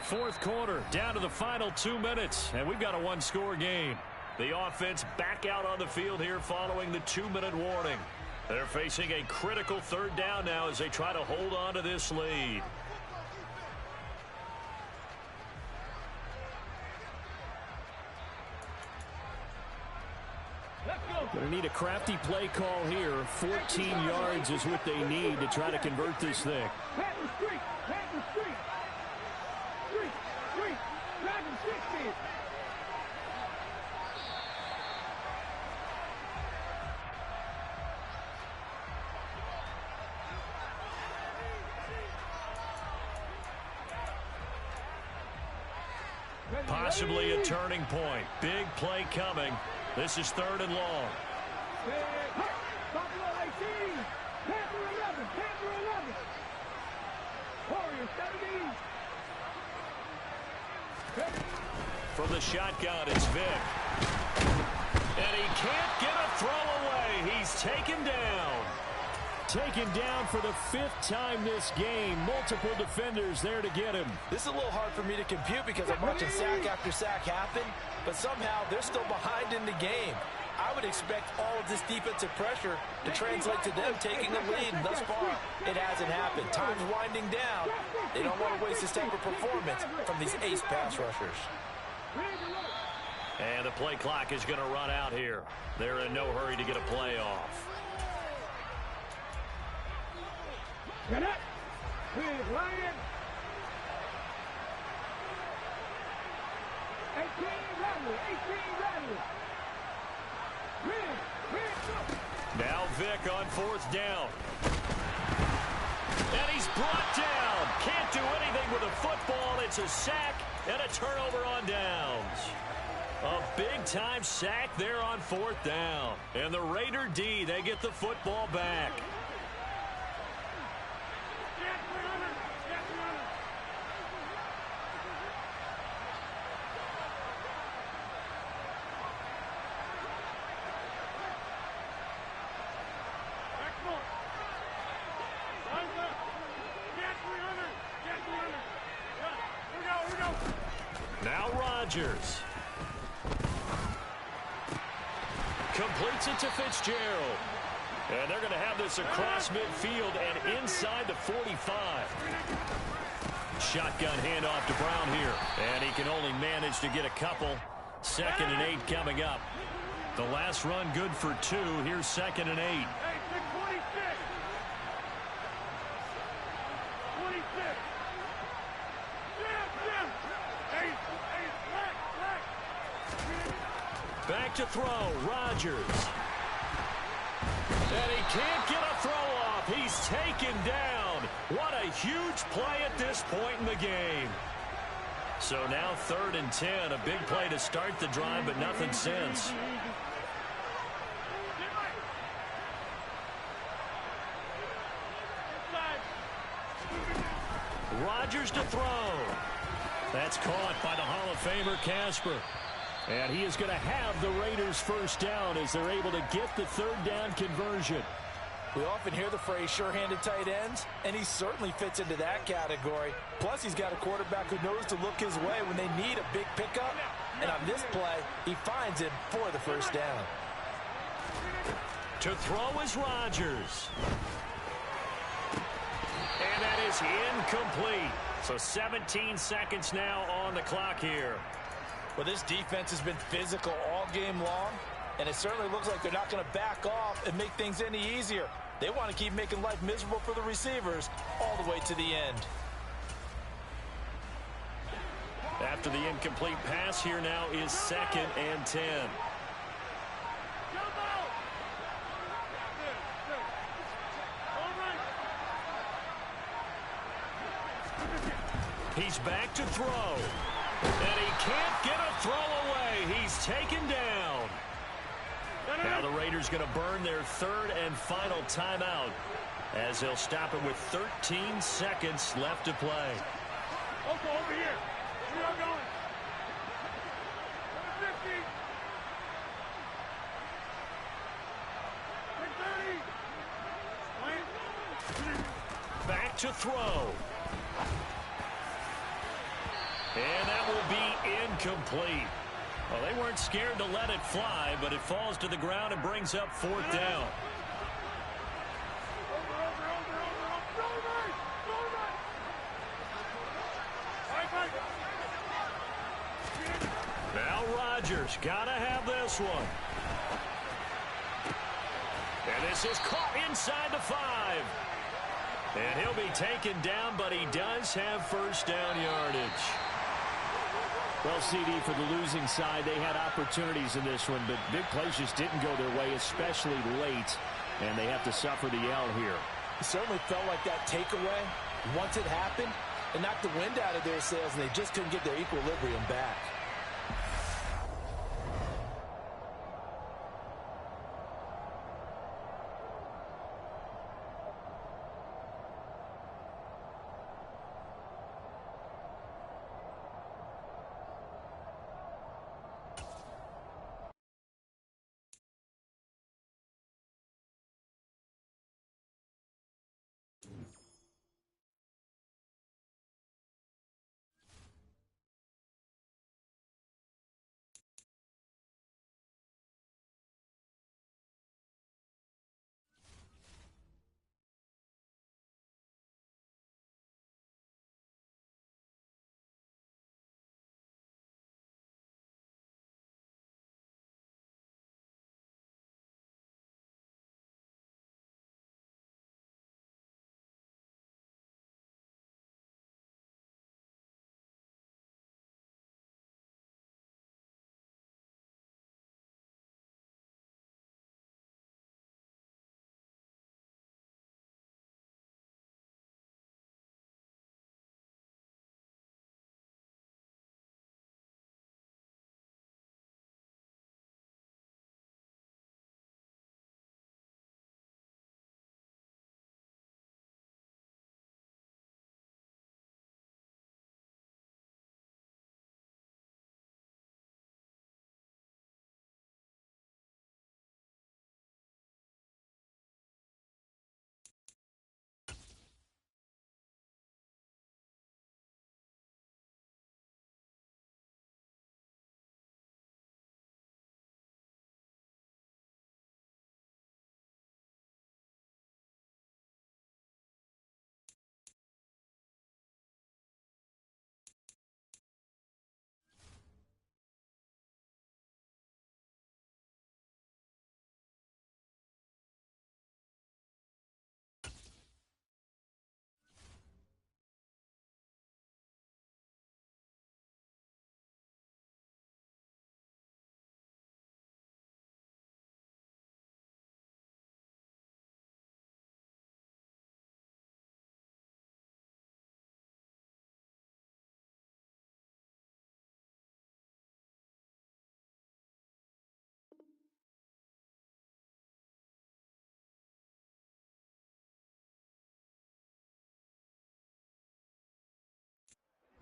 4th quarter, down to the final 2 minutes, and we've got a 1-score game. The offense back out on the field here following the 2-minute warning. They're facing a critical 3rd down now as they try to hold on to this lead. Going to need a crafty play call here. 14 yards is what they need to try to convert this thing. Possibly a turning point. Big play coming. This is 3rd and long. From the shotgun, it's Vick. And he can't get a throw away. He's taken down. Taken down for the 5th time this game. Multiple defenders there to get him. This is a little hard for me to compute because I'm watching sack after sack happen, but somehow they're still behind in the game. I would expect all of this defensive pressure to translate to them taking the lead, and thus far, it hasn't happened. Time's winding down. They don't want to waste this type of performance from these ace pass rushers. And the play clock is going to run out here. They're in no hurry to get a play off. Get up. Here's Ryan. 18 Radley. 18 Radley. Now Vick on fourth down. And he's brought down. Can't do anything with a football. It's a sack and a turnover on downs. A big-time sack there on fourth down. And the Raider D, they get the football back. Now Rodgers. Completes it to Fitzgerald. And they're going to have this across midfield and inside the 45. Shotgun handoff to Brown here. And he can only manage to get a couple. 2nd and 8 coming up. The last run good for 2. Here's 2nd and 8. Back to throw, Rodgers. And he can't get a throw off. He's taken down. What a huge play at this point in the game. So now 3rd and 10. A big play to start the drive, but nothing since. Rodgers to throw. That's caught by the Hall of Famer Casper. And he is going to have the Raiders first down as they're able to get the 3rd down conversion. We often hear the phrase sure-handed tight ends, and he certainly fits into that category. Plus, he's got a quarterback who knows to look his way when they need a big pickup. And on this play, he finds him for the first down. To throw is Rodgers. And that is incomplete. So 17 seconds now on the clock here. Well, this defense has been physical all game long, and it certainly looks like they're not going to back off and make things any easier. They want to keep making life miserable for the receivers all the way to the end. After the incomplete pass, here now is 2nd and 10. He's back to throw. And he can't get a throw away. He's taken down. Now the Raiders going to burn their 3rd and final timeout as they'll stop it with 13 seconds left to play. Okay, over here. Where y'all going? 50. 30. Back to throw. And that will be incomplete. Well, they weren't scared to let it fly, but it falls to the ground and brings up 4th down. Now Rodgers, gotta have this one. And this is caught inside the 5. And he'll be taken down, but he does have first down yardage. Well, CD, for the losing side, they had opportunities in this one, but big plays just didn't go their way, especially late, and they have to suffer the L here. It certainly felt like that takeaway, once it happened, it knocked the wind out of their sails, and they just couldn't get their equilibrium back.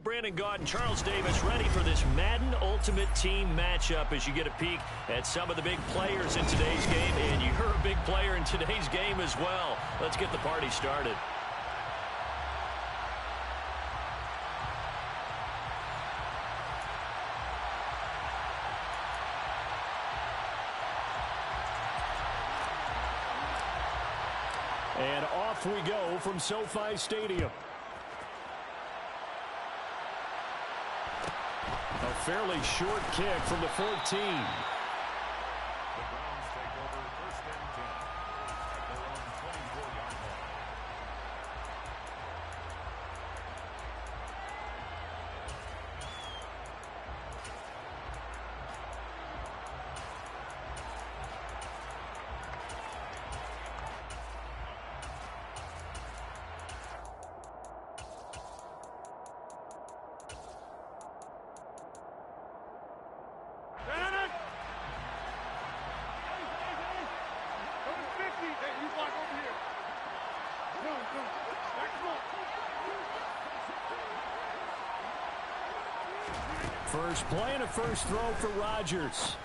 Brandon Gaud and Charles Davis ready for this Madden Ultimate Team matchup as you get a peek at some of the big players in today's game. And you're a big player in today's game as well. Let's get the party started. And off we go from SoFi Stadium. A fairly short kick from the 14. The Browns take over 1st and 10 at their own 24-yard line. First play and a first throw for Rodgers.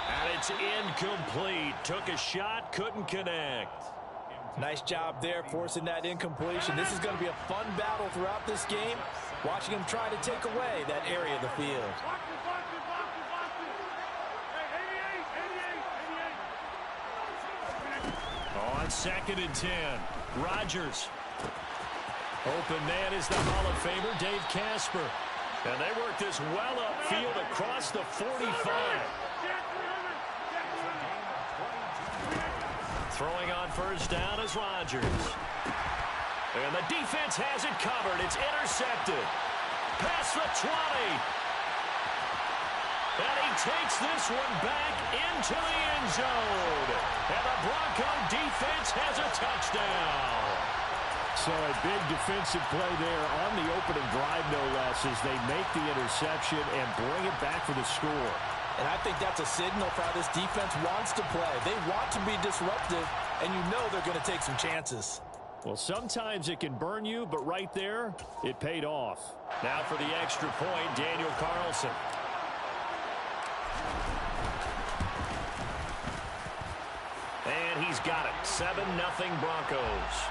And it's incomplete. Took a shot, couldn't connect. Nice job there forcing that incompletion. This is going to be a fun battle throughout this game. Watching him try to take away that area of the field. On 2nd and 10, Rodgers. Open man is the Hall of Famer, Dave Casper. And they work this well upfield across the 45. Throwing on first down is Rodgers. And the defense has it covered. It's intercepted. Past the 20. And he takes this one back into the end zone. And the Bronco defense has a touchdown. So a big defensive play there on the opening drive, no less, as they make the interception and bring it back for the score. And I think that's a signal for how this defense wants to play. They want to be disruptive, and you know they're going to take some chances. Well, sometimes it can burn you, but right there, it paid off. Now for the extra point, Daniel Carlson. And he's got it. 7-0 Broncos.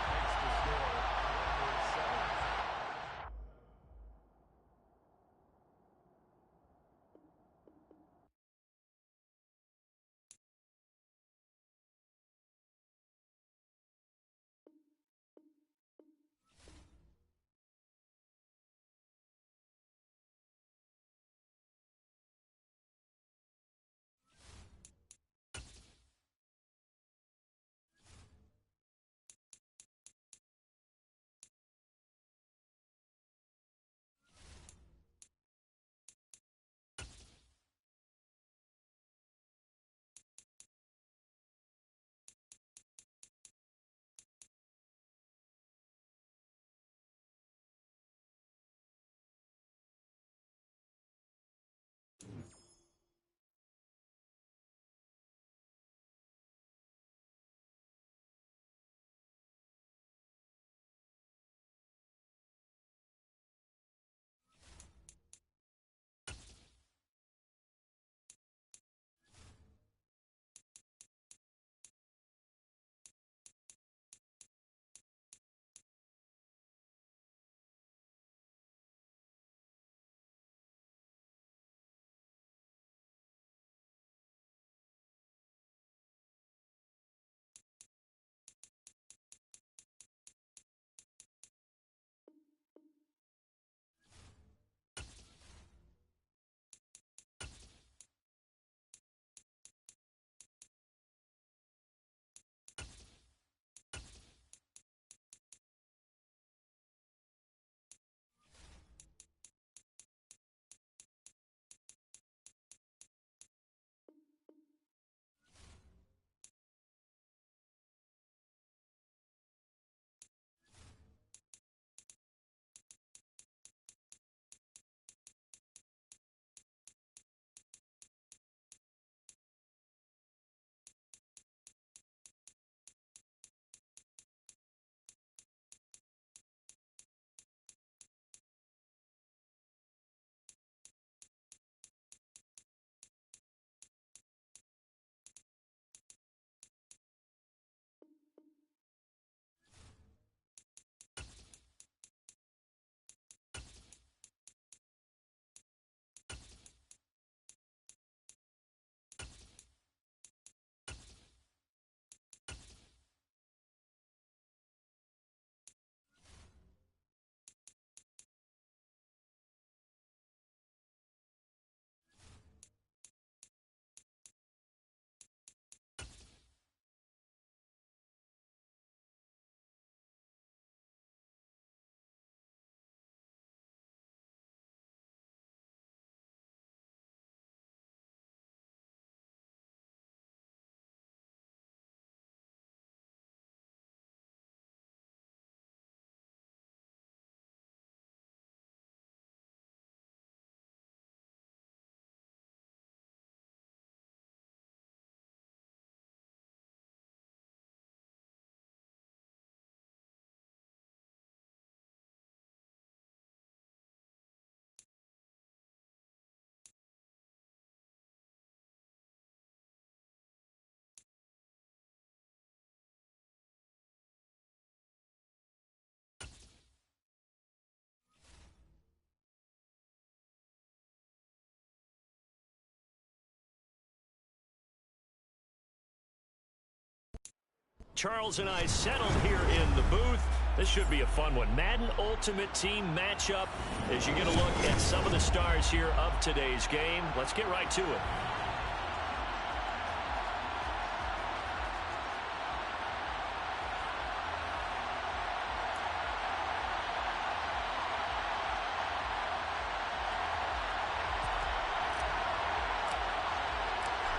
Charles and I settled here in the booth. This should be a fun one. Madden Ultimate Team matchup as you get a look at some of the stars here of today's game. Let's get right to it.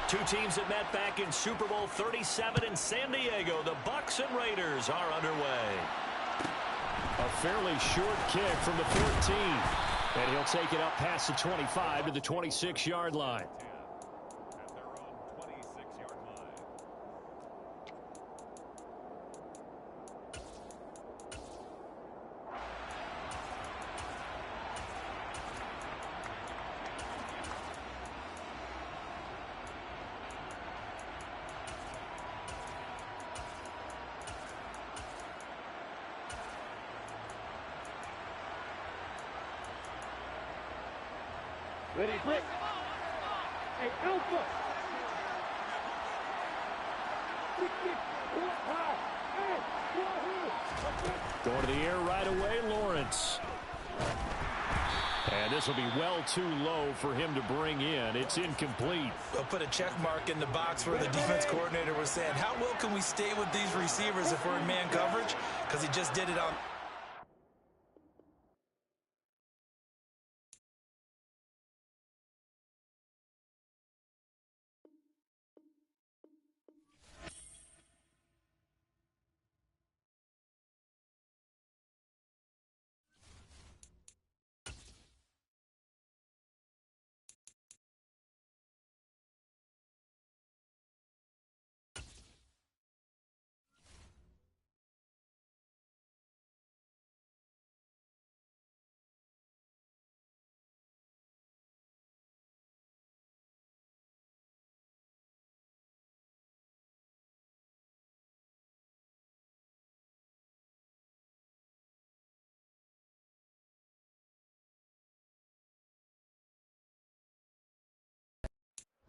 Two teams that met back in Super Bowl 37 in San Diego. The Bucs and Raiders are underway. A fairly short kick from the 14. And he'll take it up past the 25 to the 26-yard line. At their own 26-yard line. Ready, quick. Hey, Alpha. Going to the air right away, Lawrence. And this will be well too low for him to bring in. It's incomplete. We'll put a check mark in the box where the defense coordinator was saying, how well can we stay with these receivers if we're in man coverage? Because he just did it on...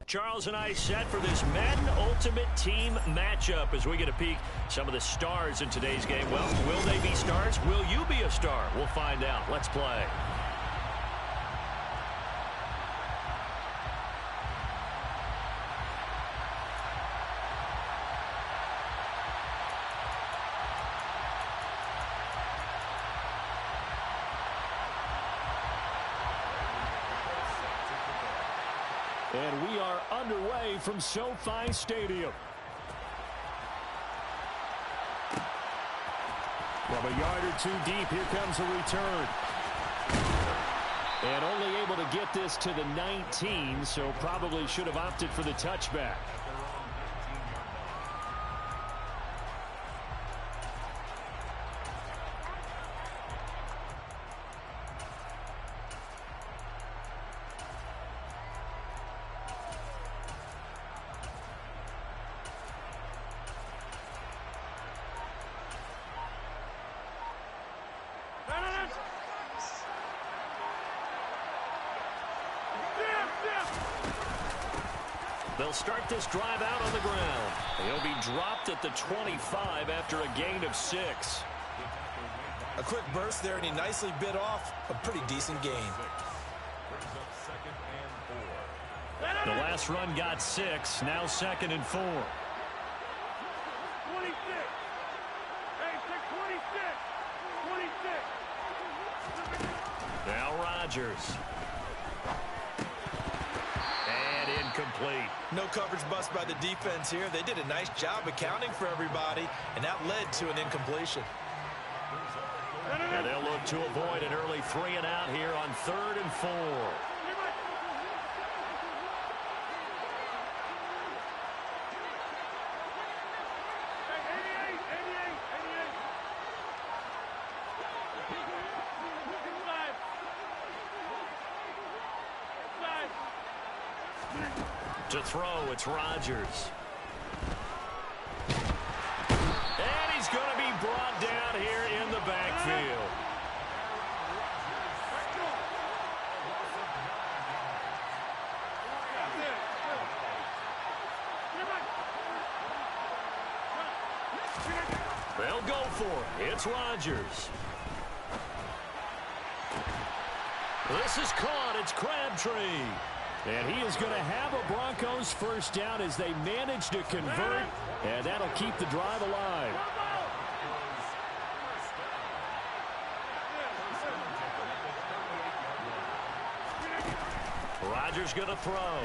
Charles and I set for this Madden Ultimate Team matchup as we get a peek some of the stars in today's game. Well, will they be stars? Will you be a star? We'll find out. Let's play. And we are underway from SoFi Stadium. From a yard or two deep, here comes a return. And only able to get this to the 19, so probably should have opted for the touchback. They'll start this drive out on the ground. He'll be dropped at the 25 after a gain of 6. A quick burst there, and he nicely bit off a pretty decent gain. The last run got 6. Now 2nd and 4. 26. Hey, 26. 26. Now Rodgers. And incomplete. No coverage bust by the defense here. They did a nice job accounting for everybody, and that led to an incompletion. And they'll look to avoid an early 3 and out here on 3rd and 4. To throw, it's Rodgers. And he's going to be brought down here in the backfield. They'll go for it. It's Rodgers. This is caught. It's Crabtree. And he is going to have a Broncos first down as they manage to convert, and that'll keep the drive alive. Rodgers going to throw.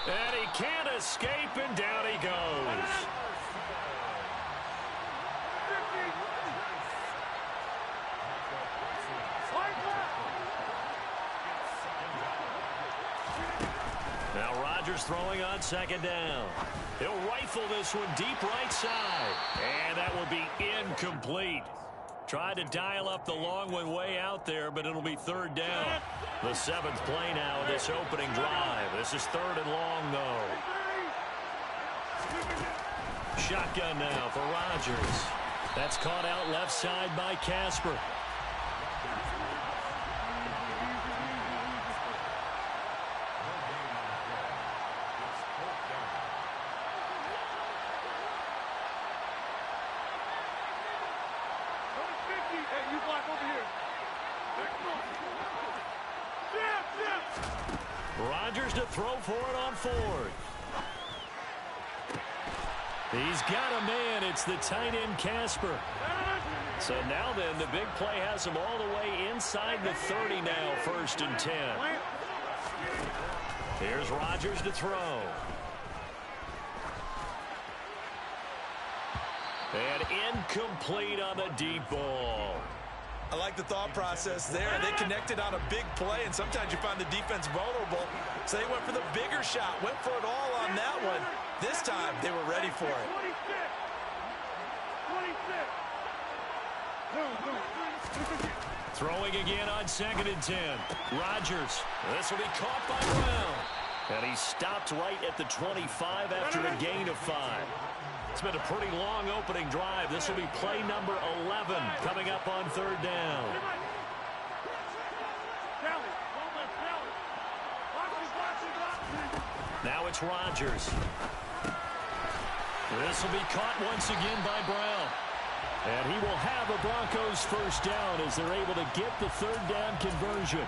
And he can't escape, and down he goes. Now Rodgers throwing on second down. He'll rifle this one deep right side. And that will be incomplete. Tried to dial up the long one way out there, but it'll be third down. The 7th play now of this opening drive. This is 3rd and long, though. Shotgun now for Rodgers. That's caught out left side by Casper. Rodgers to throw for it on 4th. He's got a man. It's the tight end, Casper. So now then, the big play has him all the way inside the 30 now, 1st and 10. Here's Rodgers to throw. And incomplete on the deep ball. I like the thought process there. They connected on a big play, and sometimes you find the defense vulnerable. So they went for the bigger shot, went for it all on that one. This time, they were ready for it. 26. Throwing again on 2nd and 10. Rodgers. This will be caught by Brown. And he stopped right at the 25 after a gain of 5. It's been a pretty long opening drive. This will be play number 11 coming up on 3rd down. Now it's Rodgers. This will be caught once again by Brown. And he will have a Broncos first down as they're able to get the 3rd down conversion.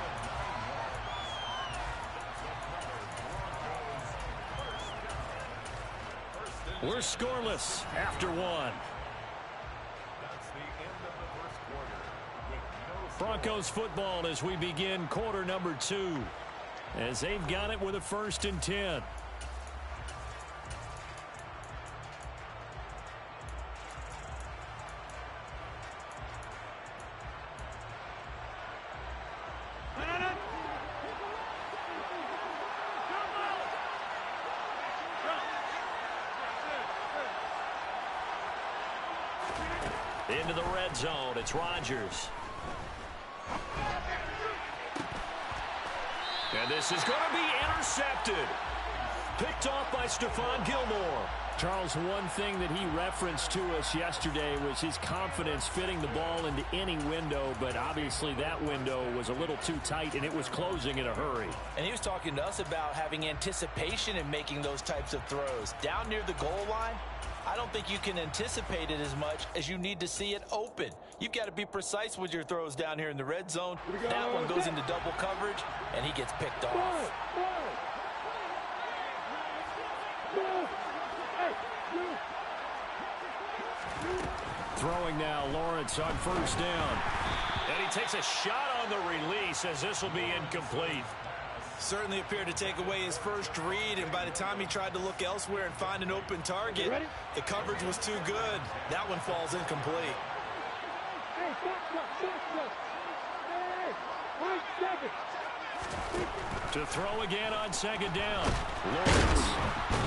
We're scoreless after 1. That's the end of the first quarter. Broncos football as we begin quarter number 2. As they've got it with a 1st and 10. Into the red zone. It's Rodgers. And this is going to be intercepted. Picked off by Stephon Gilmore. Charles, one thing that he referenced to us yesterday was his confidence fitting the ball into any window, but obviously that window was a little too tight, and it was closing in a hurry. And he was talking to us about having anticipation in making those types of throws. Down near the goal line, I don't think you can anticipate it as much as you need to see it open. You've got to be precise with your throws down here in the red zone. That one goes into double coverage, and he gets picked off. Throwing now, Lawrence on 1st down. And he takes a shot on the release as this will be incomplete. Certainly appeared to take away his first read, and by the time he tried to look elsewhere and find an open target, the coverage was too good. That one falls incomplete. To throw again on 2nd down. Lawrence.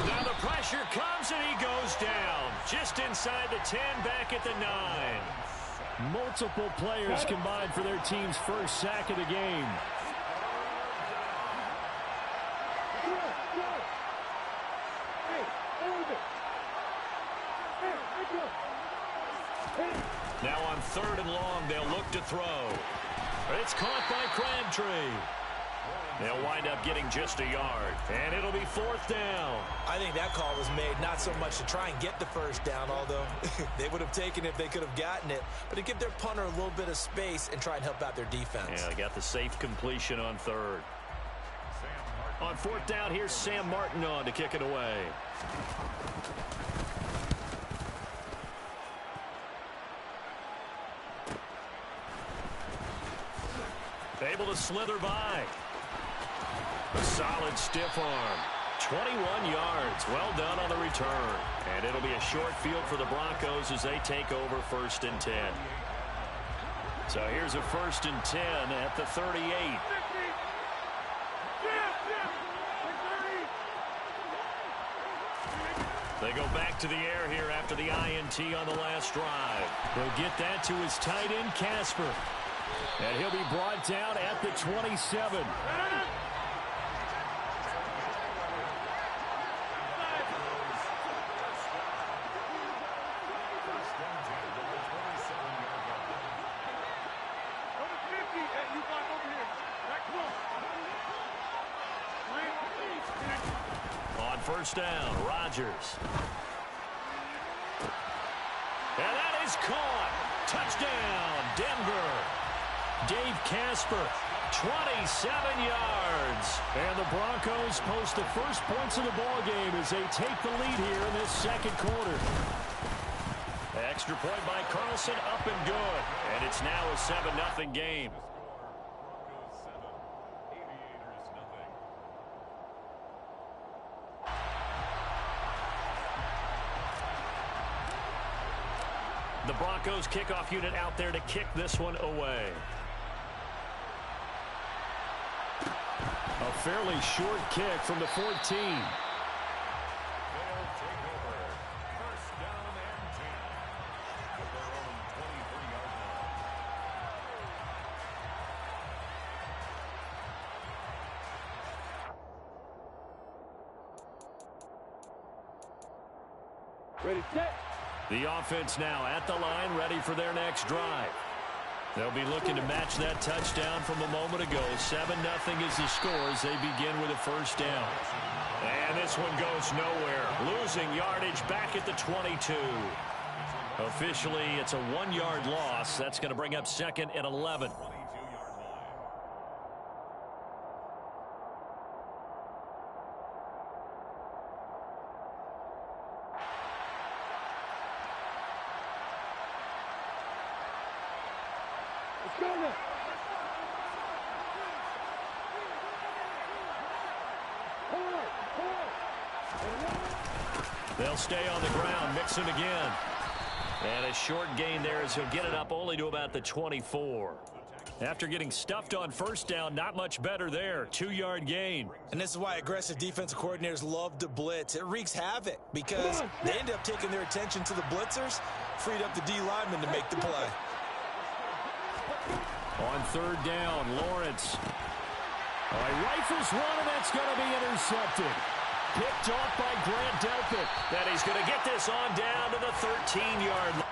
Now the pressure comes and he goes down. Just inside the 10, back at the 9. Multiple players combined for their team's first sack of the game. Now on 3rd and long, they'll look to throw. It's caught by Crabtree. They'll wind up getting just a yard. And it'll be fourth down. I think that call was made not so much to try and get the first down, although they would have taken it if they could have gotten it, but to give their punter a little bit of space and try and help out their defense. Yeah, they got the safe completion on third. On fourth down, here's Sam Martin on to kick it away. Able to slither by. A solid stiff arm. 21 yards. Well done on the return. And it'll be a short field for the Broncos as they take over 1st and 10. So here's a 1st and 10 at the 38. They go back to the air here after the INT on the last drive. They'll get that to his tight end, Casper. And he'll be brought down at the 27. On first down, Rodgers. And that is caught. Touchdown, Denver. Dave Casper, 27 yards. And the Broncos post the first points of the ballgame as they take the lead here in this second quarter. Extra point by Carlson, up and good. And it's now a 7-0 game. Broncos 7, Aviators nothing. The Broncos kickoff unit out there to kick this one away. A fairly short kick from the 14. They'll take over. First down and 10. At their own 23-yard line. Ready, set. The offense now at the line, ready for their next drive. They'll be looking to match that touchdown from a moment ago. 7-0 is the score as they begin with a first down. And this one goes nowhere. Losing yardage back at the 22. Officially, it's a 1-yard loss. That's going to bring up 2nd and 11. 22-yard line. Let's go now. They'll stay on the ground, mix him again. And a short gain there as he'll get it up only to about the 24. After getting stuffed on first down, not much better there. 2-yard gain. And this is why aggressive defensive coordinators love to blitz. It wreaks havoc because they end up taking their attention to the blitzers, freed up the D lineman to make the play. On third down, Lawrence. He rifles one, and that's going to be intercepted. Picked off by Grant Delpit. Then he's going to get this on down to the 13-yard line.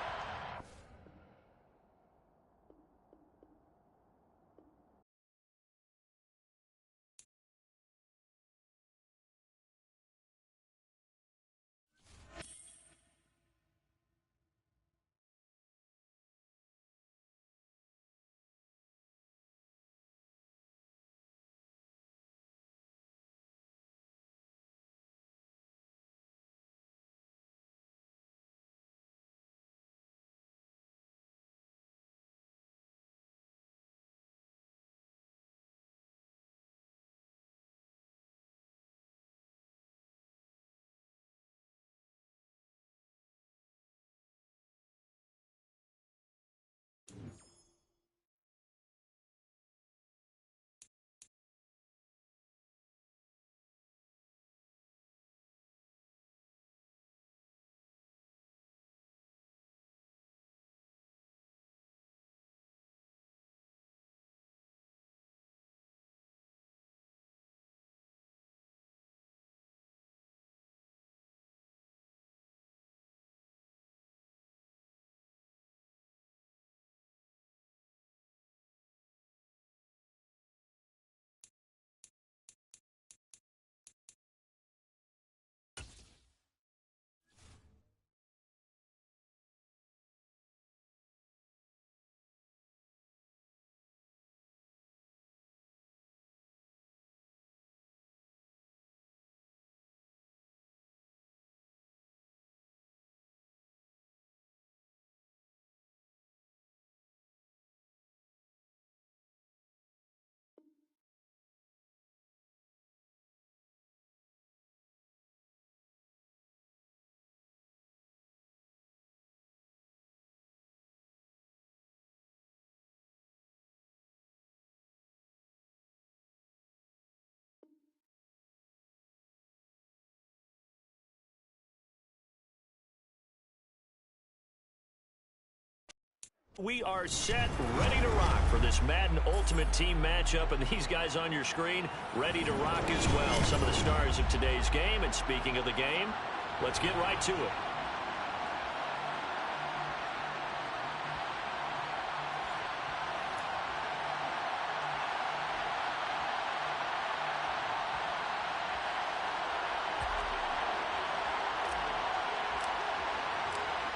we are set, ready to rock for this Madden Ultimate Team matchup. And these guys on your screen, ready to rock as well. Some of the stars of today's game. And speaking of the game, let's get right to it.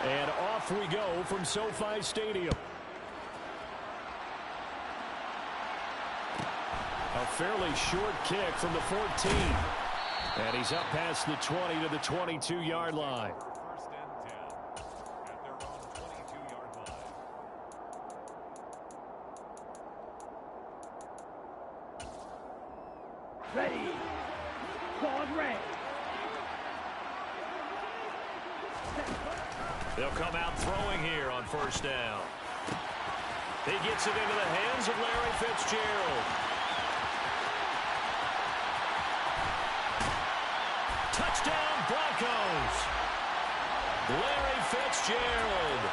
And off we go from SoFi Stadium. A fairly short kick from the 14. And he's up past the 20 to the 22-yard line. First and 10 at their own 22-yard line. Ready. Quad red. They'll come out throwing here on first down. He gets it into the hands of Larry Fitzgerald. Touchdown Broncos. Larry Fitzgerald,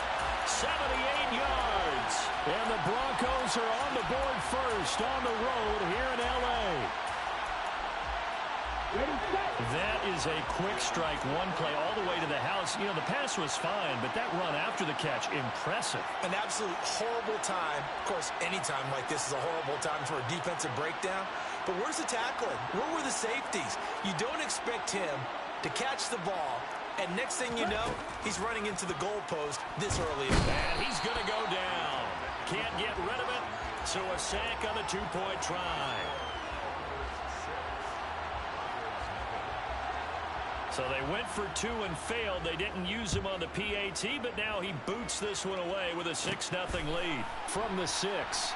78 yards. And the Broncos are on the board first on the road here in L.A. That is a quick strike, one play all the way to the house. You know, the pass was fine, but that run after the catch, impressive. An absolute horrible time. Of course, any time like this is a horrible time for a defensive breakdown. But where's the tackling? Where were the safeties? You don't expect him to catch the ball, and next thing you know, he's running into the goalpost this early. And he's going to go down. Can't get rid of it, so a sack on the two-point try. So they went for two and failed. They didn't use him on the PAT, but now he boots this one away with a 6-0 lead. From the 6.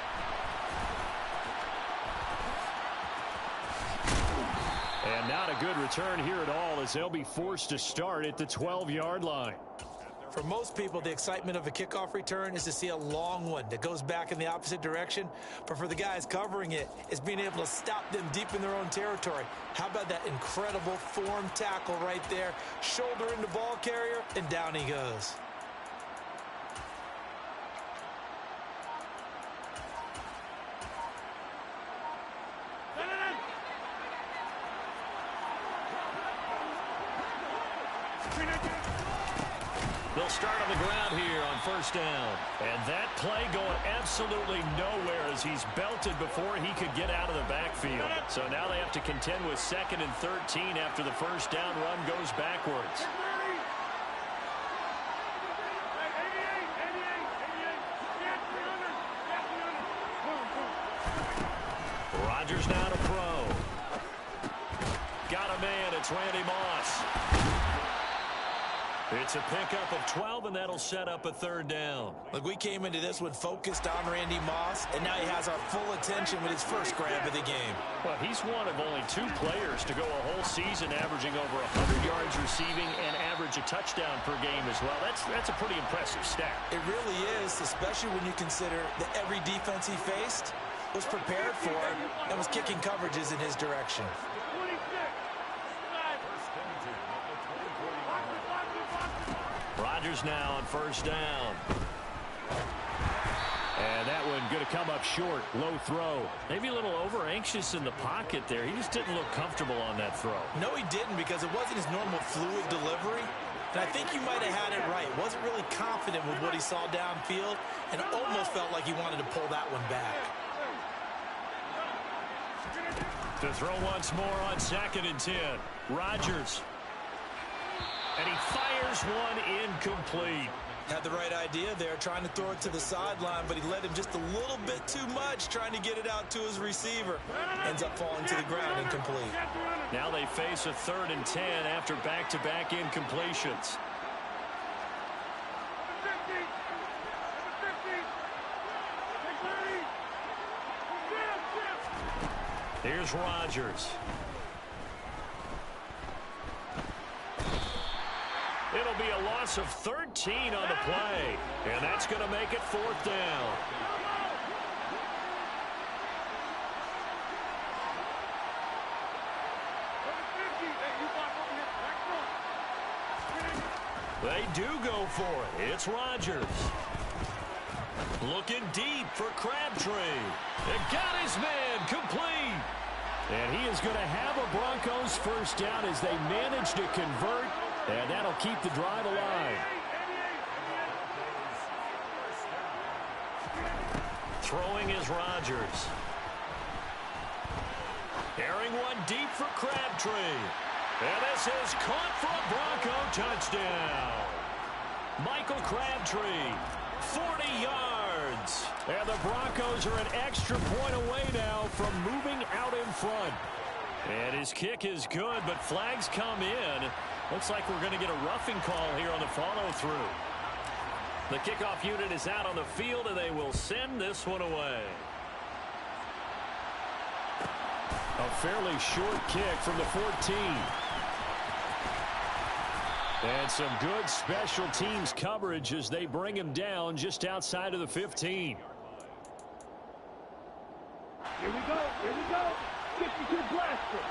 And not a good return here at all as they'll be forced to start at the 12-yard line. For most people, the excitement of a kickoff return is to see a long one that goes back in the opposite direction. But for the guys covering it, it's being able to stop them deep in their own territory. How about that incredible form tackle right there? Shoulder into ball carrier, and down he goes. They'll start on the ground here on first down. And that play going absolutely nowhere as he's belted before he could get out of the backfield. So now they have to contend with 2nd and 13 after the first down run goes backwards. Rodgers now to throw. Got a man. It's Randy Moss. It's a pickup of 12, and that'll set up a 3rd down. Look, we came into this one focused on Randy Moss, and now he has our full attention with his first grab of the game. Well, he's one of only 2 players to go a whole season averaging over 100 yards receiving and average a touchdown per game as well. That's a pretty impressive stat. It really is, especially when you consider that every defense he faced was prepared for and was kicking coverages in his direction. Rodgers now on first down. And that one going to come up short. Low throw. Maybe a little over-anxious in the pocket there. He just didn't look comfortable on that throw. No, he didn't, because it wasn't his normal fluid delivery. And I think you might have had it right. Wasn't really confident with what he saw downfield and almost felt like he wanted to pull that one back. To throw once more on 2nd and 10. Rodgers. And he fires one incomplete. Had the right idea there, trying to throw it to the sideline, but he let him just a little bit too much, trying to get it out to his receiver. Ends up falling to the ground incomplete. Now they face a 3rd and 10 after back-to-back incompletions. Here's Rodgers. It'll be a loss of 13 on the play, and that's going to make it 4th down. They do go for it. It's Rodgers. Looking deep for Crabtree. And got his man complete. And he is going to have a Broncos first down as they manage to convert. And that'll keep the drive alive. Throwing is Rodgers. Airing one deep for Crabtree. And this is caught for a Bronco touchdown. Michael Crabtree, 40 yards. And the Broncos are an extra point away now from moving out in front. And his kick is good, but flags come in. Looks like we're going to get a roughing call here on the follow-through. The kickoff unit is out on the field, and they will send this one away. A fairly short kick from the 14. And some good special teams coverage as they bring him down just outside of the 15. Here we go. 52 blaster.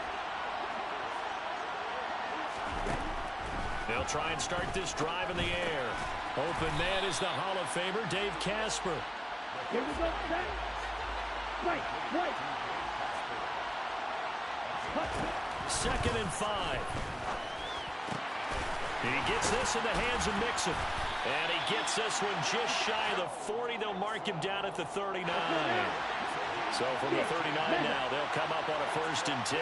They'll try and start this drive in the air. Open man is the Hall of Famer, Dave Casper. Here we go, set. Right. 2nd and 5. He gets this in the hands of Mixon. And he gets this one just shy of the 40. They'll mark him down at the 39. So from the 39 now, they'll come up on a 1st and 10.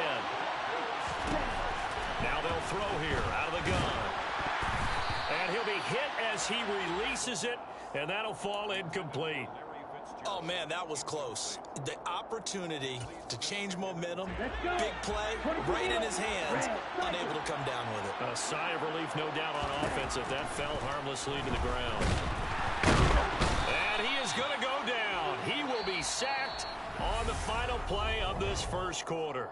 Now they'll throw here out of the gun. And he'll be hit as he releases it, and that'll fall incomplete. Oh, man, that was close. The opportunity to change momentum, big play, right in his hands, unable to come down with it. A sigh of relief, no doubt, on offense if that fell harmlessly to the ground. And he is going to go down. He will be sacked on the final play of this first quarter.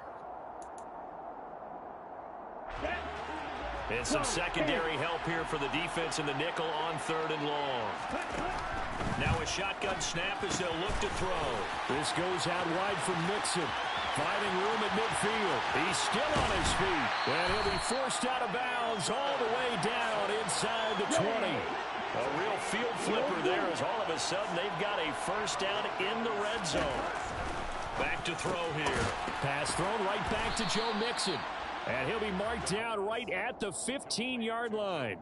And some secondary help here for the defense in the nickel on 3rd and long. Now a shotgun snap as they'll look to throw. This goes out wide for Mixon. Finding room at midfield. He's still on his feet. And he'll be forced out of bounds all the way down inside the 20. A real field flipper there as all of a sudden they've got a first down in the red zone. Back to throw here. Pass thrown right back to Joe Mixon. And he'll be marked down right at the 15-yard line.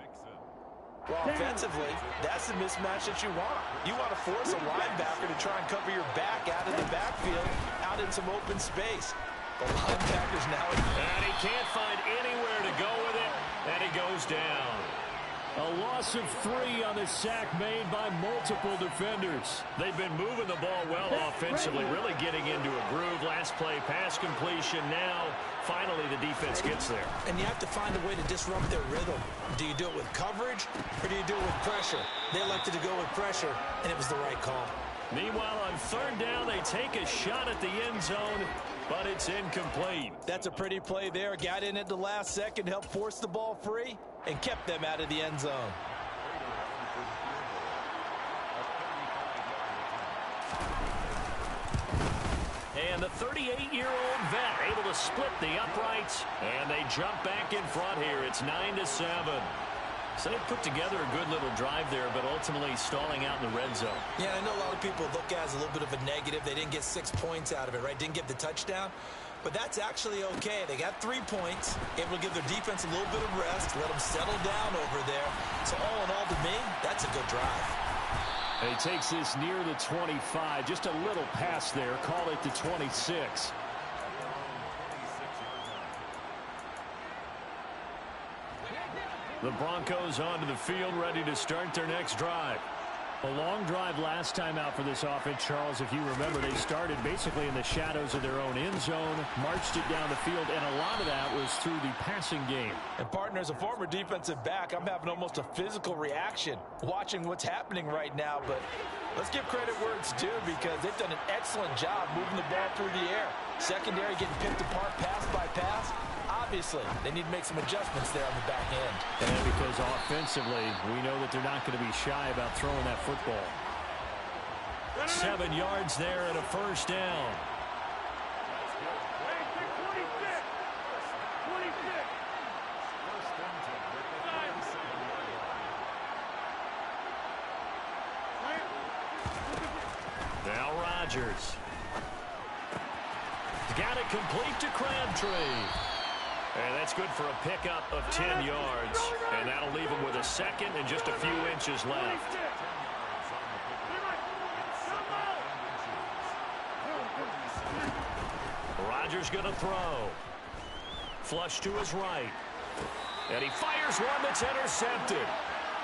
Well, offensively, that's the mismatch that you want. You want to force a linebacker to try and cover your back out of the backfield, out in some open space. The linebacker's now... And he can't find anywhere to go with it, and he goes down. A loss of 3 on the sack made by multiple defenders. They've been moving the ball well offensively, really getting into a groove. Last play, pass completion. Now, finally, the defense gets there. And you have to find a way to disrupt their rhythm. Do you do it with coverage, or do you do it with pressure? They elected to go with pressure, and it was the right call. Meanwhile, on 3rd down, they take a shot at the end zone, but it's incomplete. That's a pretty play there. Got in at the last second, helped force the ball free, and kept them out of the end zone. And the 38-year-old vet able to split the uprights, and they jump back in front here. It's 9-7. So they put together a good little drive there, but ultimately stalling out in the red zone. Yeah, I know a lot of people look at it as a little bit of a negative. They didn't get 6 points out of it, right? Didn't get the touchdown. But that's actually okay. They got 3 points, able to give their defense a little bit of rest, let them settle down over there. So all in all, to me, that's a good drive. He takes this near the 25. Just a little pass there. Call it the 26. The Broncos onto the field, ready to start their next drive. A long drive last time out for this offense, Charles. If you remember, they started basically in the shadows of their own end zone, marched it down the field, and a lot of that was through the passing game. And partner, as a former defensive back, I'm having almost a physical reaction watching what's happening right now. But let's give credit where it's due, because they've done an excellent job moving the ball through the air. Secondary getting picked apart pass by pass. Obviously, they need to make some adjustments there on the back end. And because offensively, we know that they're not going to be shy about throwing that football. 7 yards there and a first down. Now Rodgers. Got it complete to Crabtree. And that's good for a pickup of 10 yards. And that'll leave him with a second and just a few inches left. Rodgers going to throw. Flush to his right. And he fires one that's intercepted.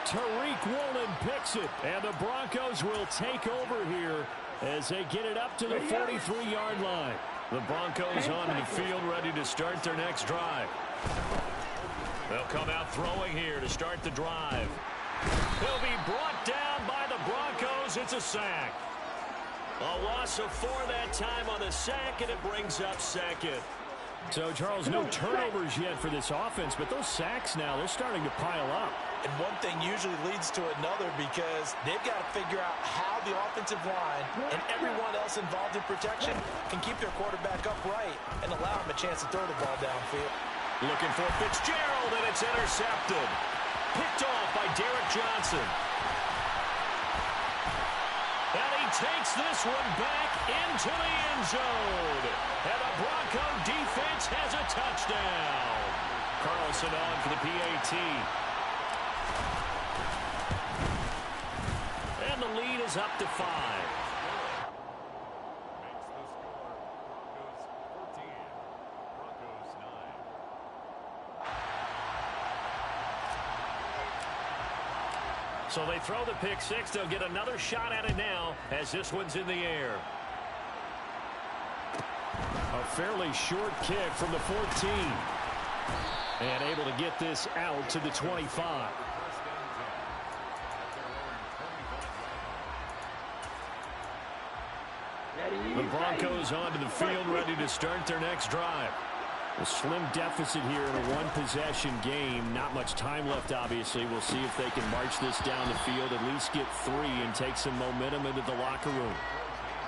Tariq Woolen picks it, and the Broncos will take over here as they get it up to the 43-yard line. The Broncos onto the field ready to start their next drive. They'll come out throwing here to start the drive. He'll be brought down by the Broncos. It's a sack. A loss of 4 that time on the sack, and it brings up second. So, Charles, no turnovers yet for this offense, but those sacks now, they're starting to pile up. And one thing usually leads to another because they've got to figure out how the offensive line and everyone else involved in protection can keep their quarterback upright and allow him a chance to throw the ball downfield. Looking for Fitzgerald, and it's intercepted. Picked off by Derek Johnson. And he takes this one back into the end zone. And the Bronco defense has a touchdown. Carlson on for the PAT. And the lead is up to 5. So they throw the pick six. They'll get another shot at it now as this one's in the air. A fairly short kick from the 14. And able to get this out to the 25. The Broncos onto the field ready to start their next drive. A slim deficit here in a one-possession game. Not much time left, obviously. We'll see if they can march this down the field, at least get 3, and take some momentum into the locker room.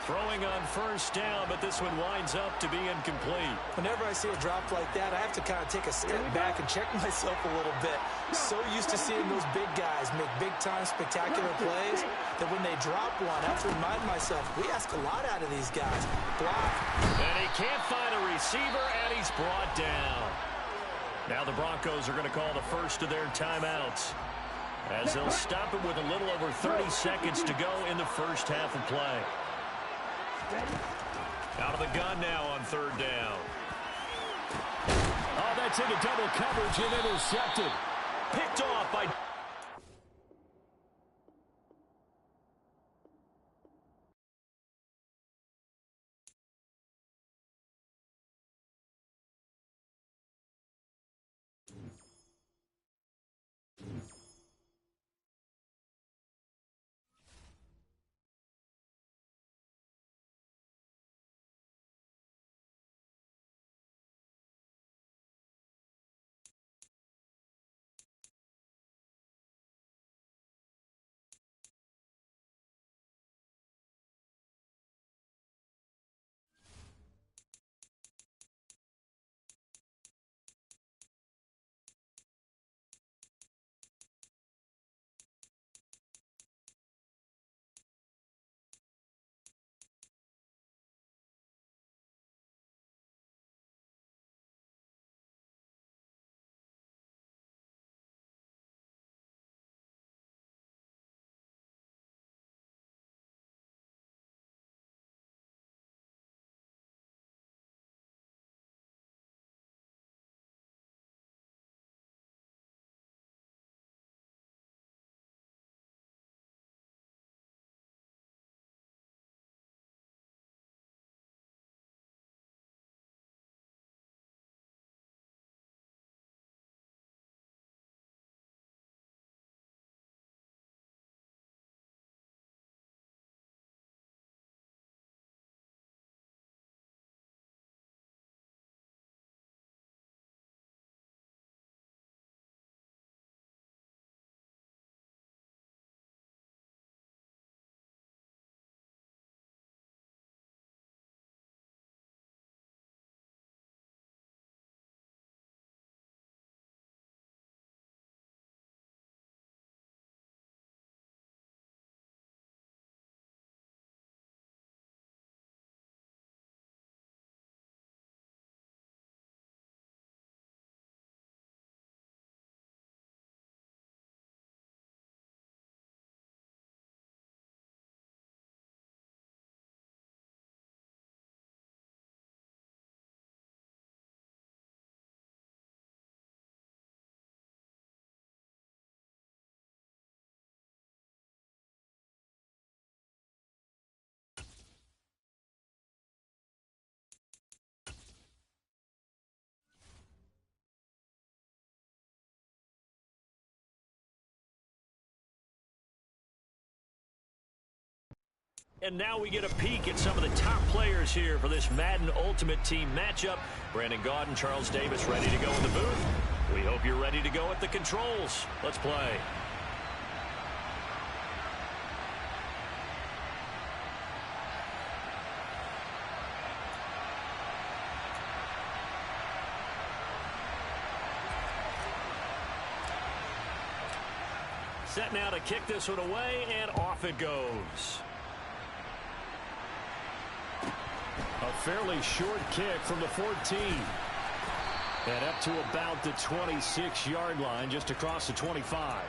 Throwing on first down, but this one winds up to be incomplete. Whenever I see a drop like that, I have to kind of take a step back and check myself a little bit. So used to seeing those big guys make big-time spectacular plays that when they drop one, I have to remind myself, we ask a lot out of these guys. Block. And he can't find a receiver, and he's brought down. Now the Broncos are going to call the first of their timeouts, as they'll stop it with a little over 30 seconds to go in the first half of play. Out of the gun now on third down. Oh, that's into double coverage and intercepted. Picked off by And now we get a peek at some of the top players here for this Madden Ultimate Team matchup. Brandon Gaudin, Charles Davis ready to go in the booth. We hope you're ready to go at the controls. Let's play. Set now to kick this one away, and off it goes. A fairly short kick from the 14. And up to about the 26-yard line, just across the 25.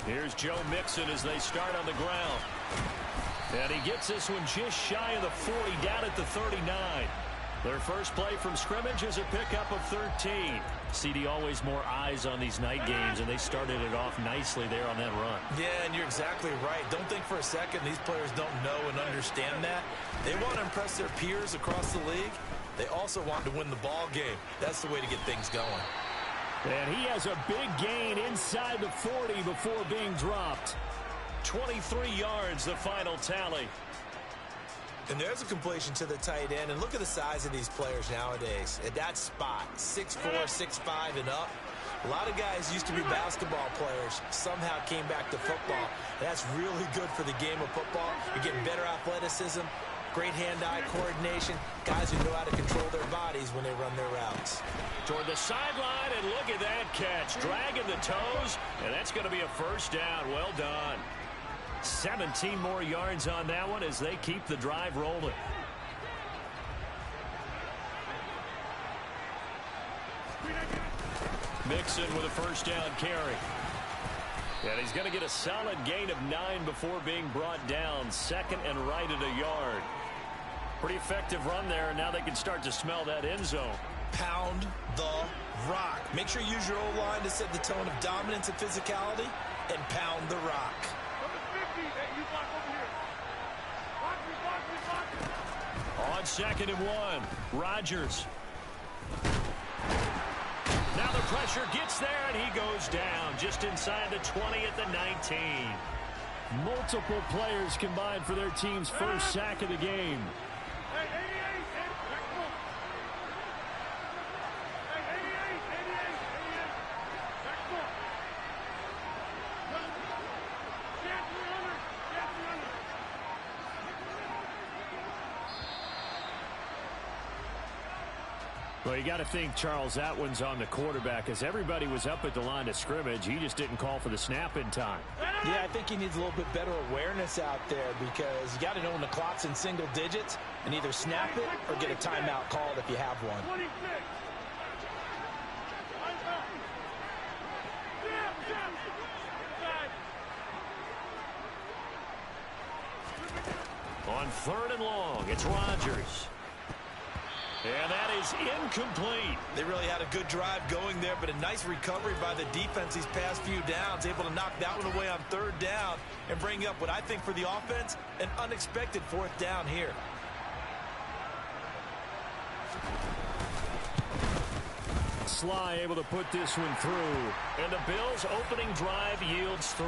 Here's Joe Mixon as they start on the ground. And he gets this one just shy of the 40, down at the 39. Their first play from scrimmage is a pickup of 13. CD, always more eyes on these night games, and they started it off nicely there on that run. Yeah, and you're exactly right. Don't think for a second these players don't know and understand that. They want to impress their peers across the league. They also want to win the ball game. That's the way to get things going. And he has a big gain inside the 40 before being dropped. 23 yards, the final tally. And there's a completion to the tight end. And look at the size of these players nowadays. At that spot, 6'4", 6'5", and up. A lot of guys used to be basketball players, somehow came back to football. And that's really good for the game of football. You're getting better athleticism, great hand-eye coordination, guys who know how to control their bodies when they run their routes. Toward the sideline, and look at that catch. Dragging the toes, and that's going to be a first down. Well done. 17 more yards on that one as they keep the drive rolling. Mixon with a first down carry. And he's going to get a solid gain of 9 before being brought down. Second and right at a yard. Pretty effective run there, and now they can start to smell that end zone. Pound the rock. Make sure you use your O-line to set the tone of dominance and physicality, and pound the rock. On 2nd and 1, Rodgers. Now the pressure gets there, and he goes down just inside the 20 at the 19. Multiple players combined for their team's first sack of the game. Well, you got to think, Charles, that one's on the quarterback, as everybody was up at the line of scrimmage. He just didn't call for the snap in time. Yeah, I think he needs a little bit better awareness out there, because you got to know when the clock's in single digits and either snap it or get a timeout called if you have one. On 3rd and long, it's Rodgers. And that is incomplete. They really had a good drive going there, but a nice recovery by the defense these past few downs, able to knock that one away on 3rd down and bring up what I think for the offense, an unexpected 4th down here. Sly able to put this one through. And the Bills' opening drive yields 3.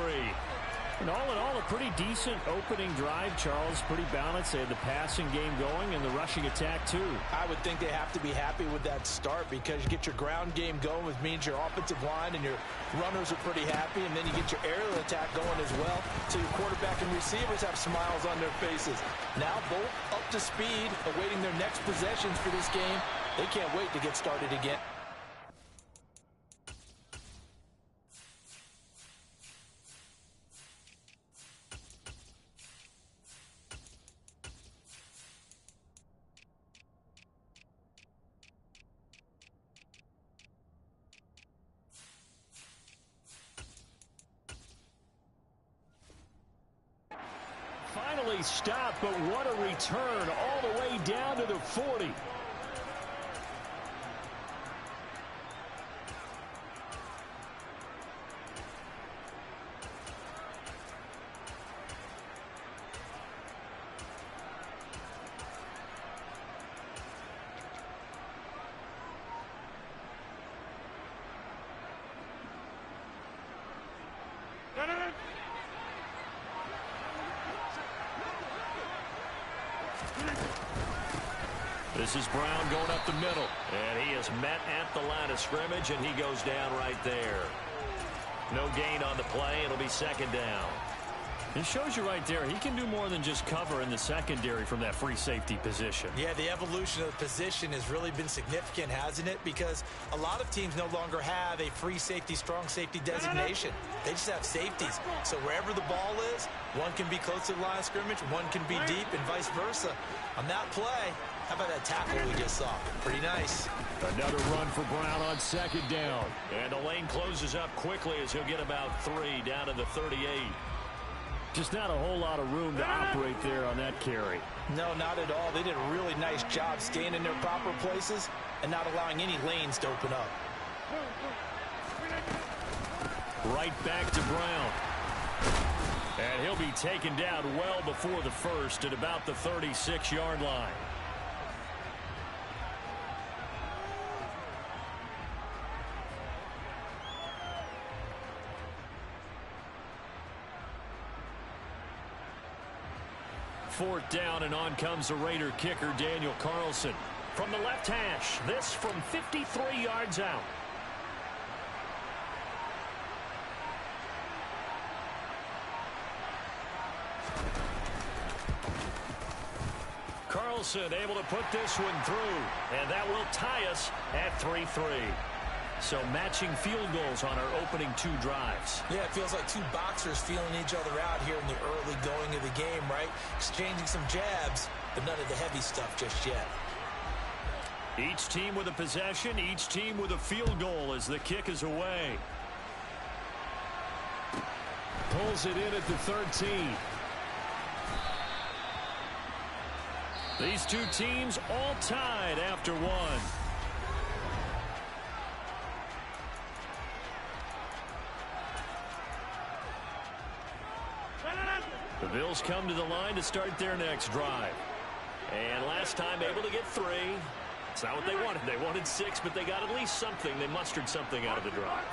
And all in all, a pretty decent opening drive, Charles. Pretty balanced. They had the passing game going and the rushing attack, too. I would think they have to be happy with that start, because you get your ground game going, which means your offensive line and your runners are pretty happy, and then you get your aerial attack going as well, so your quarterback and receivers have smiles on their faces. Now both up to speed, awaiting their next possessions for this game. They can't wait to get started again. early stop, but what a return all the way down to the 40. This is Brown going up the middle, and he is met at the line of scrimmage, and he goes down right there. No gain on the play. It'll be second down. It shows you right there, he can do more than just cover in the secondary from that free safety position. Yeah, the evolution of the position has really been significant, hasn't it? Because a lot of teams no longer have a free safety, strong safety designation. They just have safeties. So wherever the ball is, one can be close to the line of scrimmage, one can be deep, and vice versa. On that play, how about that tackle we just saw? Pretty nice. Another run for Brown on second down. And the lane closes up quickly as he'll get about 3 down to the 38. Just not a whole lot of room to operate there on that carry. No, not at all. They did a really nice job staying in their proper places and not allowing any lanes to open up. Right back to Brown. And he'll be taken down well before the first at about the 36-yard line. Fourth down, and on comes the Raider kicker, Daniel Carlson. From the left hash, this from 53 yards out. Carlson able to put this one through, and that will tie us at 3-3. So matching field goals on our opening 2 drives. Yeah, it feels like 2 boxers feeling each other out here in the early going of the game, right? Exchanging some jabs, but none of the heavy stuff just yet. Each team with a possession, each team with a field goal as the kick is away. Pulls it in at the 13. These 2 teams all tied after 1. The Bills come to the line to start their next drive. And last time able to get 3. It's not what they wanted. They wanted 6, but they got at least something. They mustered something out of the drive.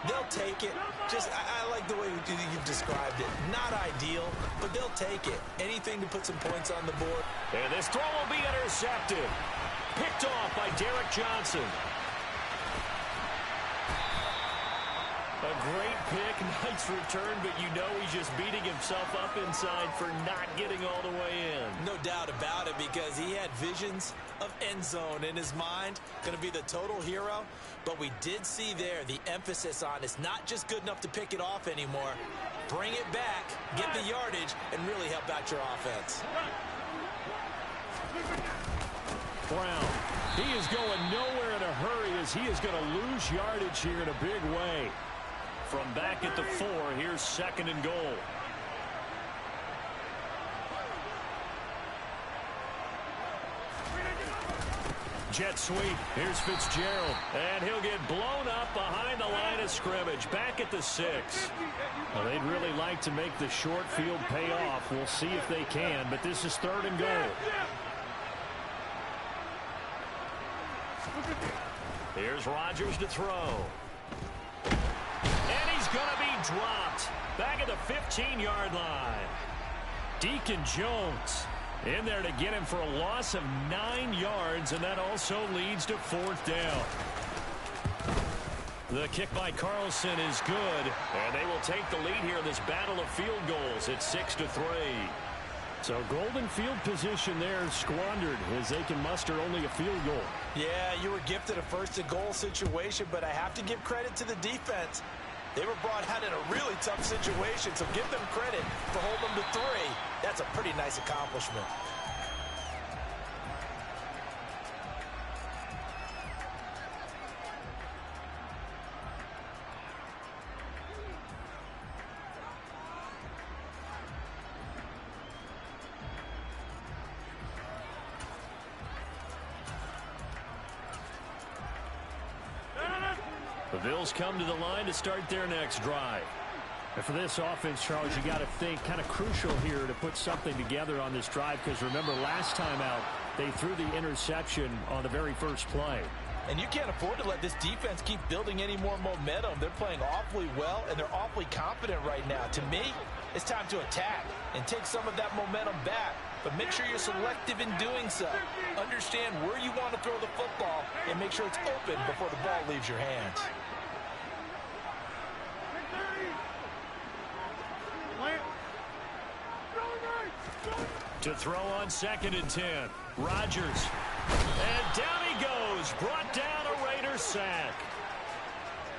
They'll take it. I like the way you've described it. Not ideal, but they'll take it. Anything to put some points on the board. And this throw will be intercepted. Picked off by Derek Johnson. A great pick, nice return, but you know he's just beating himself up inside for not getting all the way in. No doubt about it, because he had visions of end zone in his mind. Going to be the total hero. But we did see there the emphasis on it's not just good enough to pick it off anymore. Bring it back, get the yardage, and really help out your offense. Brown, he is going nowhere in a hurry as he is going to lose yardage here in a big way. From back at the 4, here's second and goal. Jet sweep. Here's Fitzgerald. And he'll get blown up behind the line of scrimmage. Back at the 6. Well, they'd really like to make the short field pay off. We'll see if they can, but this is third and goal. Here's Rodgers to throw. And he's going to be dropped. Back at the 15-yard line. Deacon Jones in there to get him for a loss of 9 yards, and that also leads to fourth down. The kick by Carlson is good, and they will take the lead here in this battle of field goals at 6-3. So golden field position there squandered as they can muster only a field goal. Yeah, you were gifted a first-and-goal situation, but I have to give credit to the defense. They were brought out in a really tough situation, so give them credit for holding them to 3. That's a pretty nice accomplishment. The Bills come to the line to start their next drive. And for this offense, Charles, you got to think kind of crucial here to put something together on this drive, because remember last time out they threw the interception on the very first play. And you can't afford to let this defense keep building any more momentum. They're playing awfully well, and they're awfully confident right now. To me, it's time to attack and take some of that momentum back. But make sure you're selective in doing so. Understand where you want to throw the football and make sure it's open before the ball leaves your hands. To throw on 2nd and 10. Rodgers. And down he goes. Brought down a Raiders sack.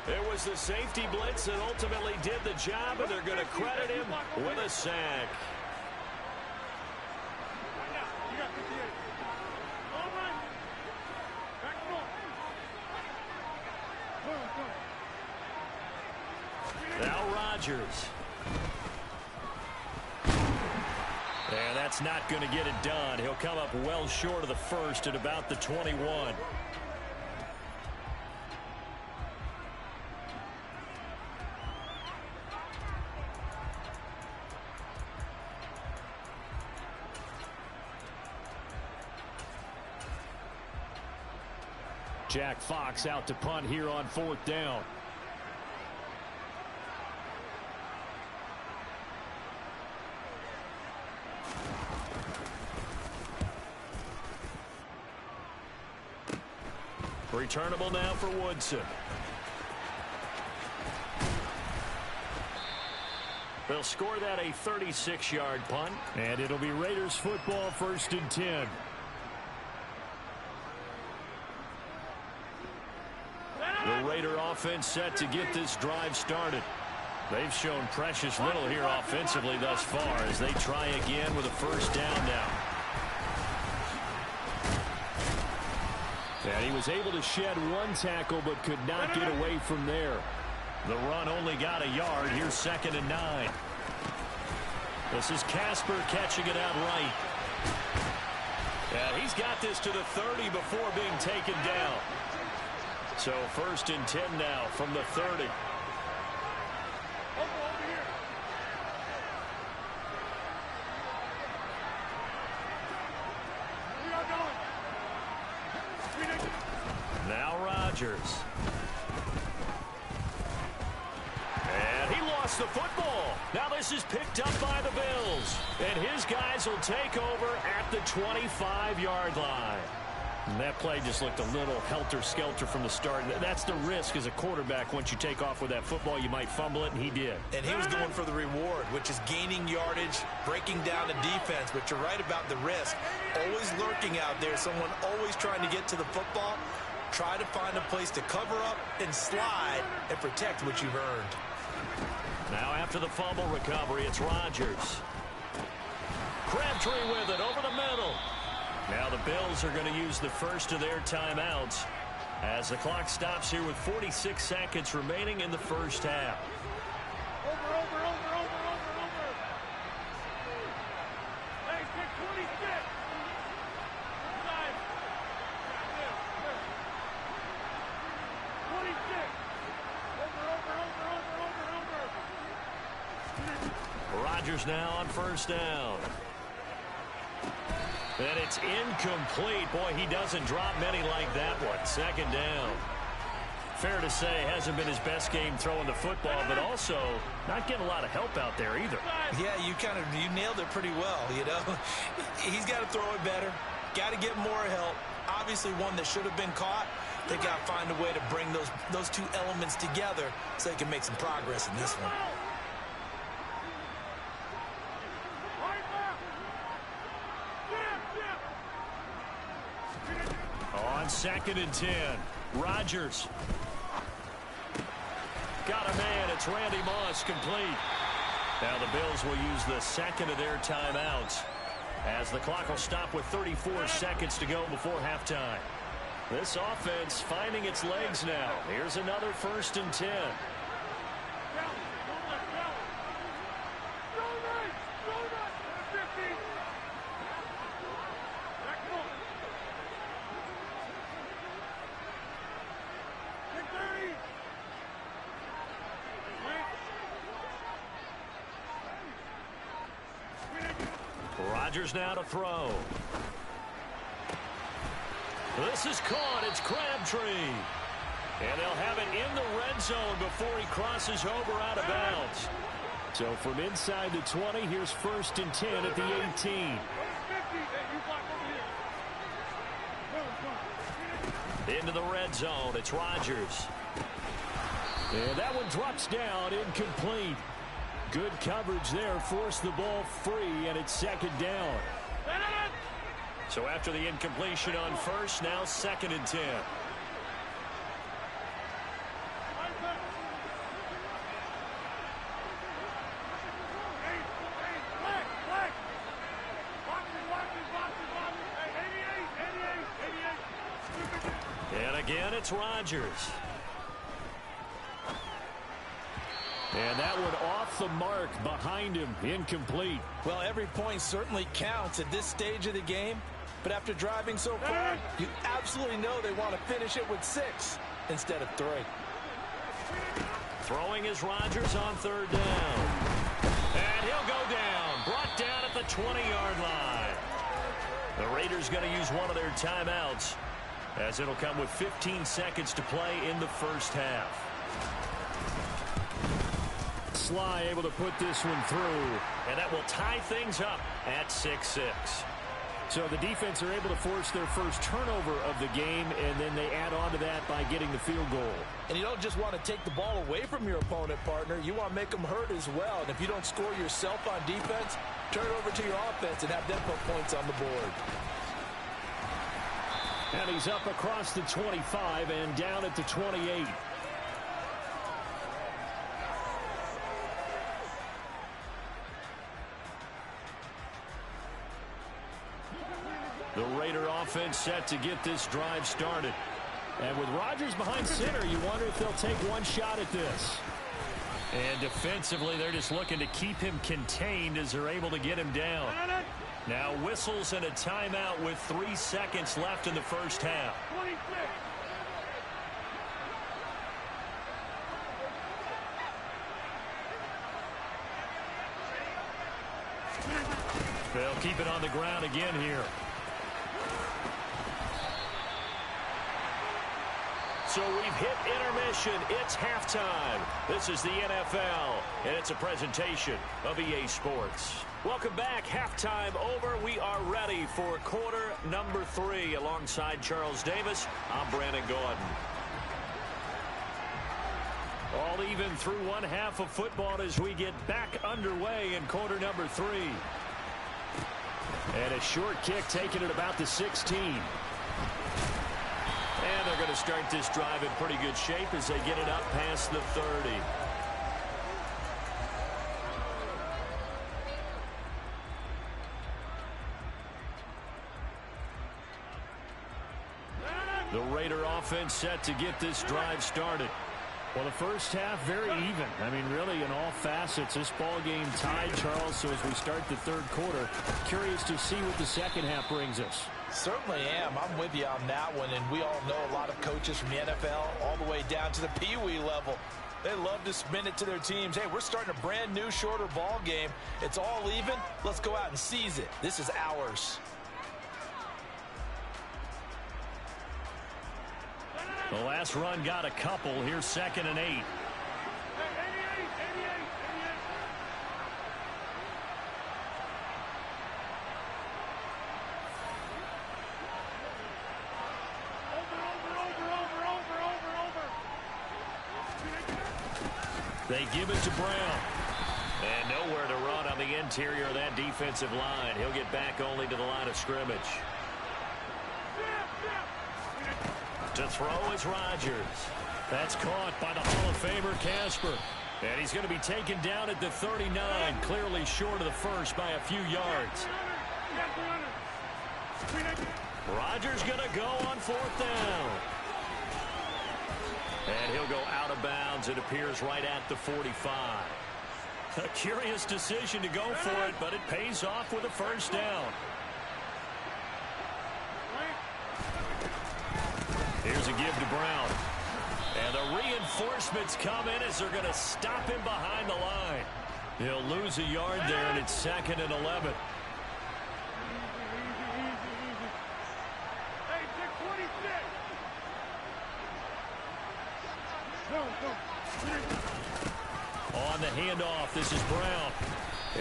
It was the safety blitz that ultimately did the job, and they're going to credit him with a sack. Now Rodgers. And that's not going to get it done. He'll come up well short of the first at about the 21. Jack Fox out to punt here on 4th down. Returnable now for Woodson. They'll score that a 36-yard punt. And it'll be Raiders football, 1st and 10. The Raider offense set to get this drive started. They've shown precious little here offensively thus far as they try again with a 1st down now. And he was able to shed 1 tackle but could not get away from there. The run only got a yard. Here's 2nd and 9. This is Casper catching it out right. And he's got this to the 30 before being taken down. So 1st and 10 now from the 30. Now Rodgers. And he lost the football. Now this is picked up by the Bills. And his guys will take over at the 25-yard line. And that play just looked a little helter-skelter from the start. That's the risk as a quarterback. Once you take off with that football, you might fumble it, and he did. And he was going for the reward, which is gaining yardage, breaking down the defense. But you're right about the risk. Always lurking out there, someone always trying to get to the football. Try to find a place to cover up and slide and protect what you've earned. Now after the fumble recovery, it's Rodgers. Crabtree with it over the middle. Now the Bills are going to use the first of their timeouts as the clock stops here with 46 seconds remaining in the first half. Over. Hey, pick 26. Inside. 26. Over. Rodgers now on 1st down. And it's incomplete. Boy, he doesn't drop many like that one. 2nd down. Fair to say, hasn't been his best game throwing the football, but also not getting a lot of help out there either. Yeah, you nailed it pretty well, you know. He's got to throw it better. Got to get more help. Obviously one that should have been caught. They got to find a way to bring those two elements together so they can make some progress in this one. On 2nd and 10, Rodgers. Got a man. It's Randy Moss complete. Now the Bills will use the 2nd of their timeouts as the clock will stop with 34 seconds to go before halftime. This offense finding its legs now. Here's another 1st and 10. Rodgers now to throw. This is caught. It's Crabtree. And they'll have it in the red zone before he crosses over out of bounds. So from inside the 20, here's 1st and 10 at the 18. Into the red zone. It's Rodgers. And that one drops down, incomplete. Good coverage there. Forced the ball free, and it's 2nd down. So after the incompletion on 1st, now 2nd and 10. And again, it's Rodgers. And that one off the mark behind him, incomplete. Well, every point certainly counts at this stage of the game. But after driving so far, you absolutely know they want to finish it with 6 instead of 3. Throwing is Rodgers on 3rd down. And he'll go down. Brought down at the 20-yard line. The Raiders going to use one of their timeouts, as it'll come with 15 seconds to play in the 1st half. Sly able to put this one through. And that will tie things up at 6-6. So the defense are able to force their first turnover of the game, and then they add on to that by getting the field goal. And you don't just want to take the ball away from your opponent, partner. You want to make them hurt as well. And if you don't score yourself on defense, turn it over to your offense and have them put points on the board. And he's up across the 25 and down at the 28. The Raider offense set to get this drive started. And with Rodgers behind center, you wonder if they'll take one shot at this. And defensively, they're just looking to keep him contained as they're able to get him down. Now whistles and a timeout with 3 seconds left in the 1st half. 26. They'll keep it on the ground again here. So we've hit intermission. It's halftime. This is the NFL, and it's a presentation of EA Sports. Welcome back. Halftime over. We are ready for quarter number 3. Alongside Charles Davis, I'm Brandon Gordon. All even through one half of football as we get back underway in quarter number 3. And a short kick taken at about the 16. And they're going to start this drive in pretty good shape as they get it up past the 30. The Raider offense set to get this drive started. Well, the first half, very even. I mean, really, in all facets, this ball game tied, Charles. So as we start the 3rd quarter, curious to see what the 2nd half brings us. Certainly am. I'm with you on that one. And we all know a lot of coaches from the NFL all the way down to the Pee-wee level. They love to spin it to their teams. Hey, we're starting a brand new, shorter ball game. It's all even. Let's go out and seize it. This is ours. The last run got a couple. Here's 2nd and 8. They give it to Brown. And nowhere to run on the interior of that defensive line. He'll get back only to the line of scrimmage. To throw is Rodgers. That's caught by the Hall of Famer Casper. And he's going to be taken down at the 39, clearly short of the first by a few yards. Rodgers going to go on 4th down. And he'll go out of bounds. It appears right at the 45. A curious decision to go for it, but it pays off with a 1st down. Here's a give to Brown. And the reinforcements come in as they're going to stop him behind the line. He'll lose a yard there, and it's 2nd and 11. On the handoff, this is Brown.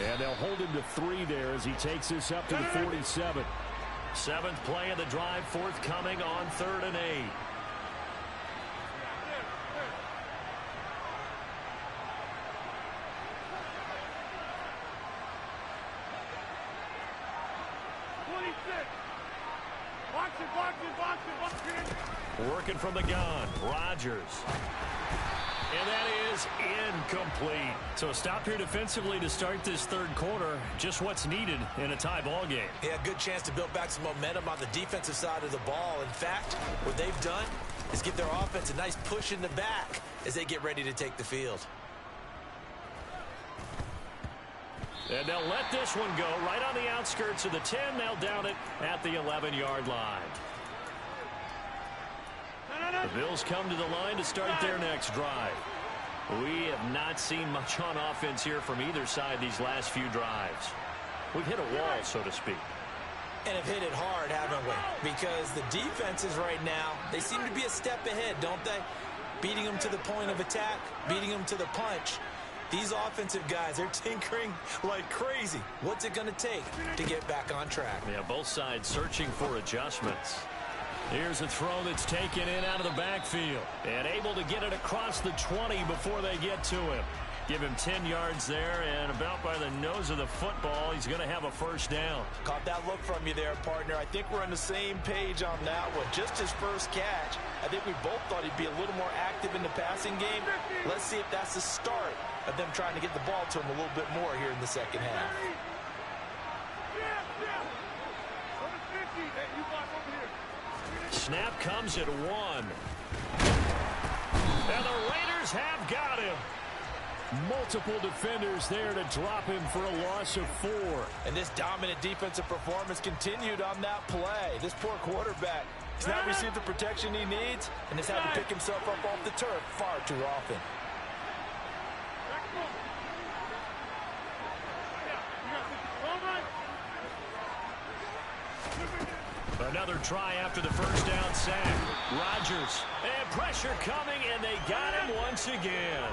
And they'll hold him to 3 there as he takes this up to the 47. 7th play of the drive, forthcoming on 3rd and 8. Working from the gun, Rodgers. And that is incomplete. So a stop here defensively to start this 3rd quarter. Just what's needed in a tie ball game. Yeah, good chance to build back some momentum on the defensive side of the ball. In fact, what they've done is give their offense a nice push in the back as they get ready to take the field. And they'll let this one go right on the outskirts of the 10. They'll down it at the 11-yard line. The Bills come to the line to start their next drive. We have not seen much on offense here from either side these last few drives. We've hit a wall, so to speak. And have hit it hard, haven't we? Because the defenses right now, they seem to be a step ahead, don't they? Beating them to the point of attack, beating them to the punch. These offensive guys, they're tinkering like crazy. What's it going to take to get back on track? Yeah, both sides searching for adjustments. Here's a throw that's taken in out of the backfield. And able to get it across the 20 before they get to him. Give him 10 yards there, and about by the nose of the football, he's going to have a first down. Caught that look from you there, partner. I think we're on the same page on that one. Just his first catch. I think we both thought he'd be a little more active in the passing game. Let's see if that's the start of them trying to get the ball to him a little bit more here in the second half. Snap comes at 1. And the Raiders have got him. Multiple defenders there to drop him for a loss of 4. And this dominant defensive performance continued on that play. This poor quarterback has not received the protection he needs and has had to pick himself up off the turf far too often. Another try after the first down sack. Rodgers. And pressure coming, and they got him once again.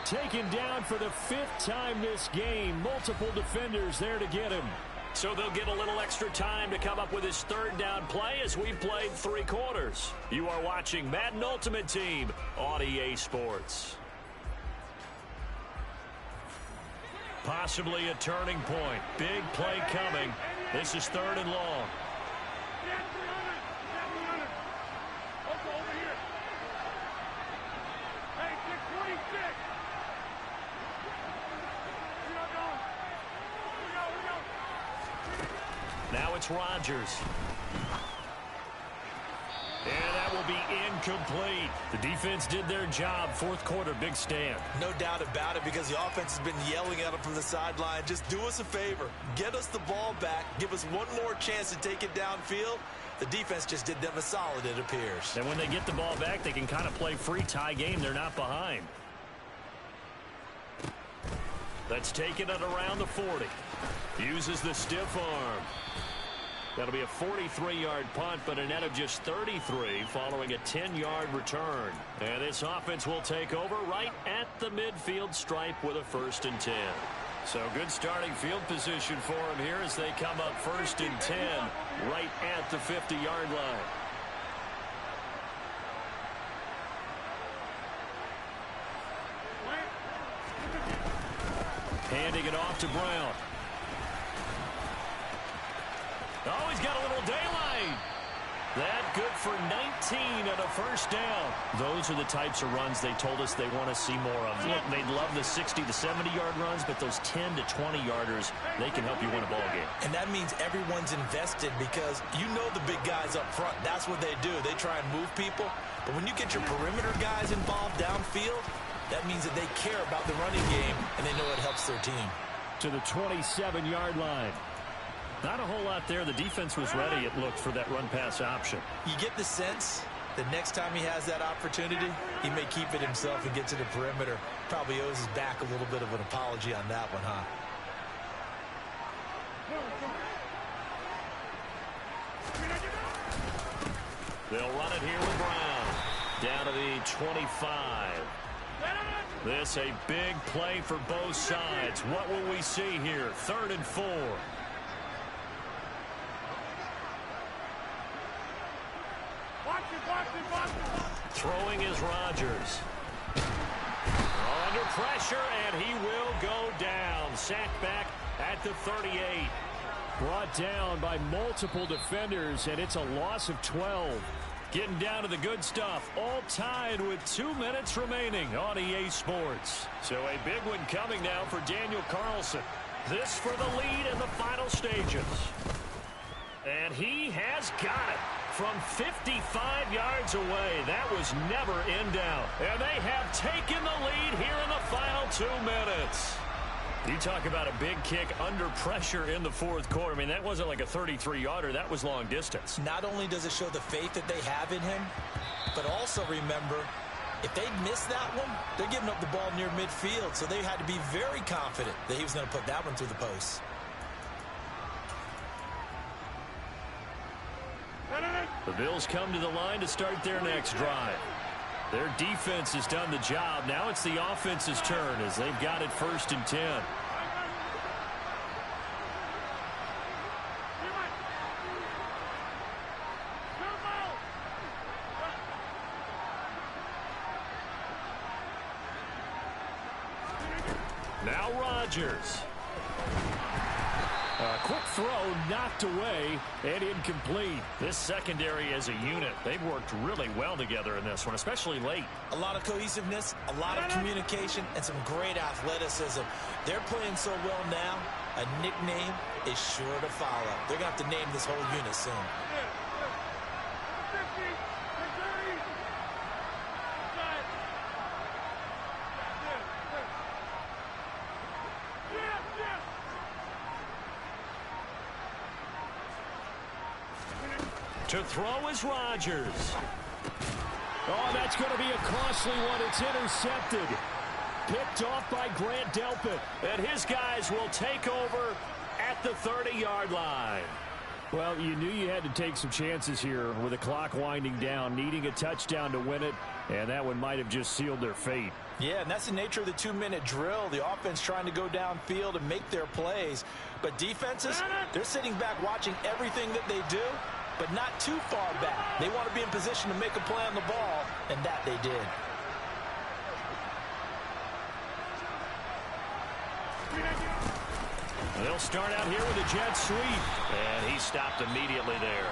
Taken down for the 5th time this game. Multiple defenders there to get him. So they'll get a little extra time to come up with his 3rd down play as we played 3 quarters. You are watching Madden Ultimate Team on EA Sports. Possibly a turning point. Big play coming. This is 3rd and long. Now it's Rodgers. And that will be incomplete. The defense did their job. 4th quarter, big stand. No doubt about it, because the offense has been yelling at him from the sideline. Just do us a favor. Get us the ball back. Give us one more chance to take it downfield. The defense just did them a solid, it appears. And when they get the ball back, they can kind of play free tie game. They're not behind. Let's take it at around the 40. Uses the stiff arm. That'll be a 43-yard punt, but a net of just 33 following a 10-yard return. And this offense will take over right at the midfield stripe with a 1st and 10. So good starting field position for them here as they come up 1st and 10 right at the 50-yard line. Handing it off to Brown. Oh, he's got a little daylight. That good for 19 and a first down. Those are the types of runs they told us they want to see more of. Look, they'd love the 60 to 70-yard runs, but those 10 to 20-yarders, they can help you win a ball game. And that means everyone's invested, because you know the big guys up front. That's what they do. They try and move people. But when you get your perimeter guys involved downfield, that means that they care about the running game, and they know it helps their team. To the 27-yard line. Not a whole lot there. The defense was ready, it looked, for that run-pass option. You get the sense that next time he has that opportunity, he may keep it himself and get to the perimeter. Probably owes his back a little bit of an apology on that one, huh? They'll run it here with Brown. Down to the 25. This a big play for both sides. What will we see here? 3rd and 4. Throwing is Rodgers. Under pressure, and he will go down. Sacked back at the 38. Brought down by multiple defenders, and it's a loss of 12. Getting down to the good stuff. All tied with 2 minutes remaining on EA Sports. So a big one coming now for Daniel Carlson. This for the lead in the final stages. And he has got it from 55 yards away. That was never in doubt. And they have taken the lead here in the final 2 minutes. You talk about a big kick under pressure in the 4th quarter. I mean, that wasn't like a 33-yarder. That was long distance. Not only does it show the faith that they have in him, but also remember, if they miss that one, they're giving up the ball near midfield. So they had to be very confident that he was going to put that one through the post. The Bills come to the line to start their next drive. Their defense has done the job. Now it's the offense's turn as they've got it 1st and 10. Now Rodgers. A quick throw knocked away and incomplete. This secondary as a unit, they've worked really well together in this one, especially late. A lot of cohesiveness, a lot of communication, and some great athleticism. They're playing so well now, a nickname is sure to follow. They're going to have to name this whole unit soon. To throw is Rodgers. Oh, that's going to be a costly one. It's intercepted. Picked off by Grant Delpit. And his guys will take over at the 30-yard line. Well, you knew you had to take some chances here with the clock winding down, needing a touchdown to win it, and that one might have just sealed their fate. Yeah, and that's the nature of the 2-minute drill. The offense trying to go downfield and make their plays. But defenses, they're sitting back watching everything that they do, but not too far back. They want to be in position to make a play on the ball, and that they did. They'll start out here with a jet sweep, and he stopped immediately there.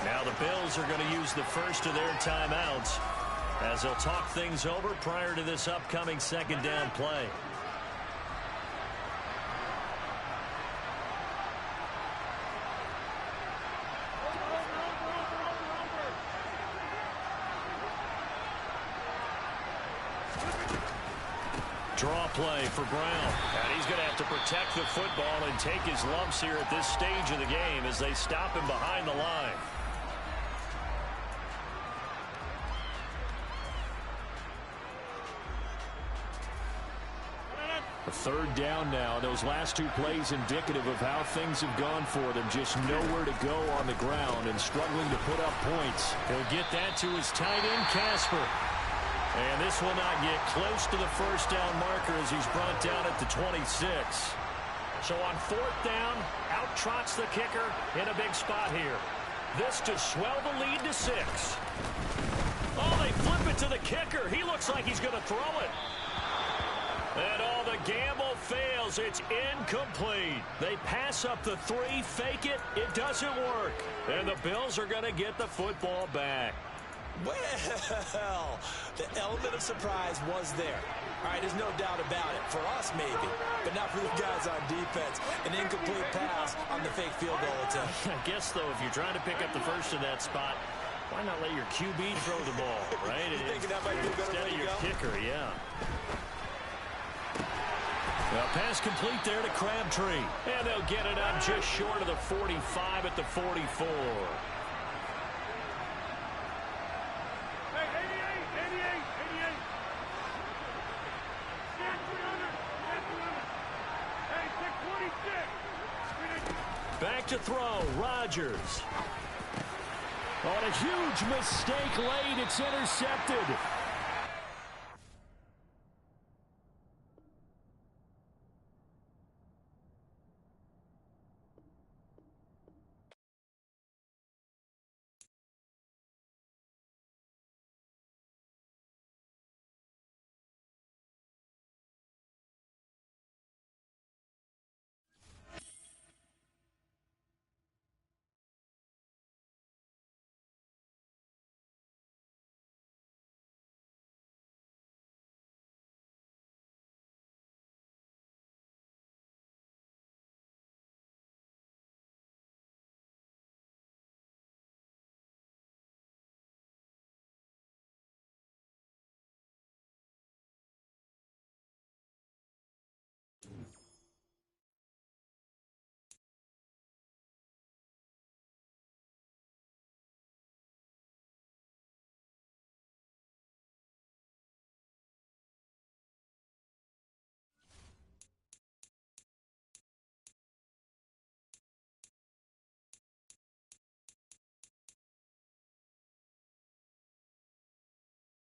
Now the Bills are going to use the first of their timeouts as they'll talk things over prior to this upcoming 2nd down play. Draw play for Brown. And he's going to have to protect the football and take his lumps here at this stage of the game as they stop him behind the line. A 3rd down now. Those last 2 plays indicative of how things have gone for them. Just nowhere to go on the ground and struggling to put up points. He'll get that to his tight end, Casper. And this will not get close to the 1st down marker as he's brought down at the 26. So on 4th down, out trots the kicker in a big spot here. This to swell the lead to 6. Oh, they flip it to the kicker. He looks like he's going to throw it. And all the gamble fails. It's incomplete. They pass up the 3, fake it. It doesn't work. And the Bills are going to get the football back. Well, the element of surprise was there. All right, there's no doubt about it. For us, maybe, but not for the guys on defense. An incomplete pass on the fake field goal attempt. I guess, though, if you're trying to pick up the first in that spot, why not let your QB throw the ball, right? You thinking that might be a better instead way of to your go? kicker, yeah. Well, pass complete there to Crabtree. And they'll get it up just short of the 45 at the 44. Back to throw, Rodgers. On a huge mistake late, it's intercepted.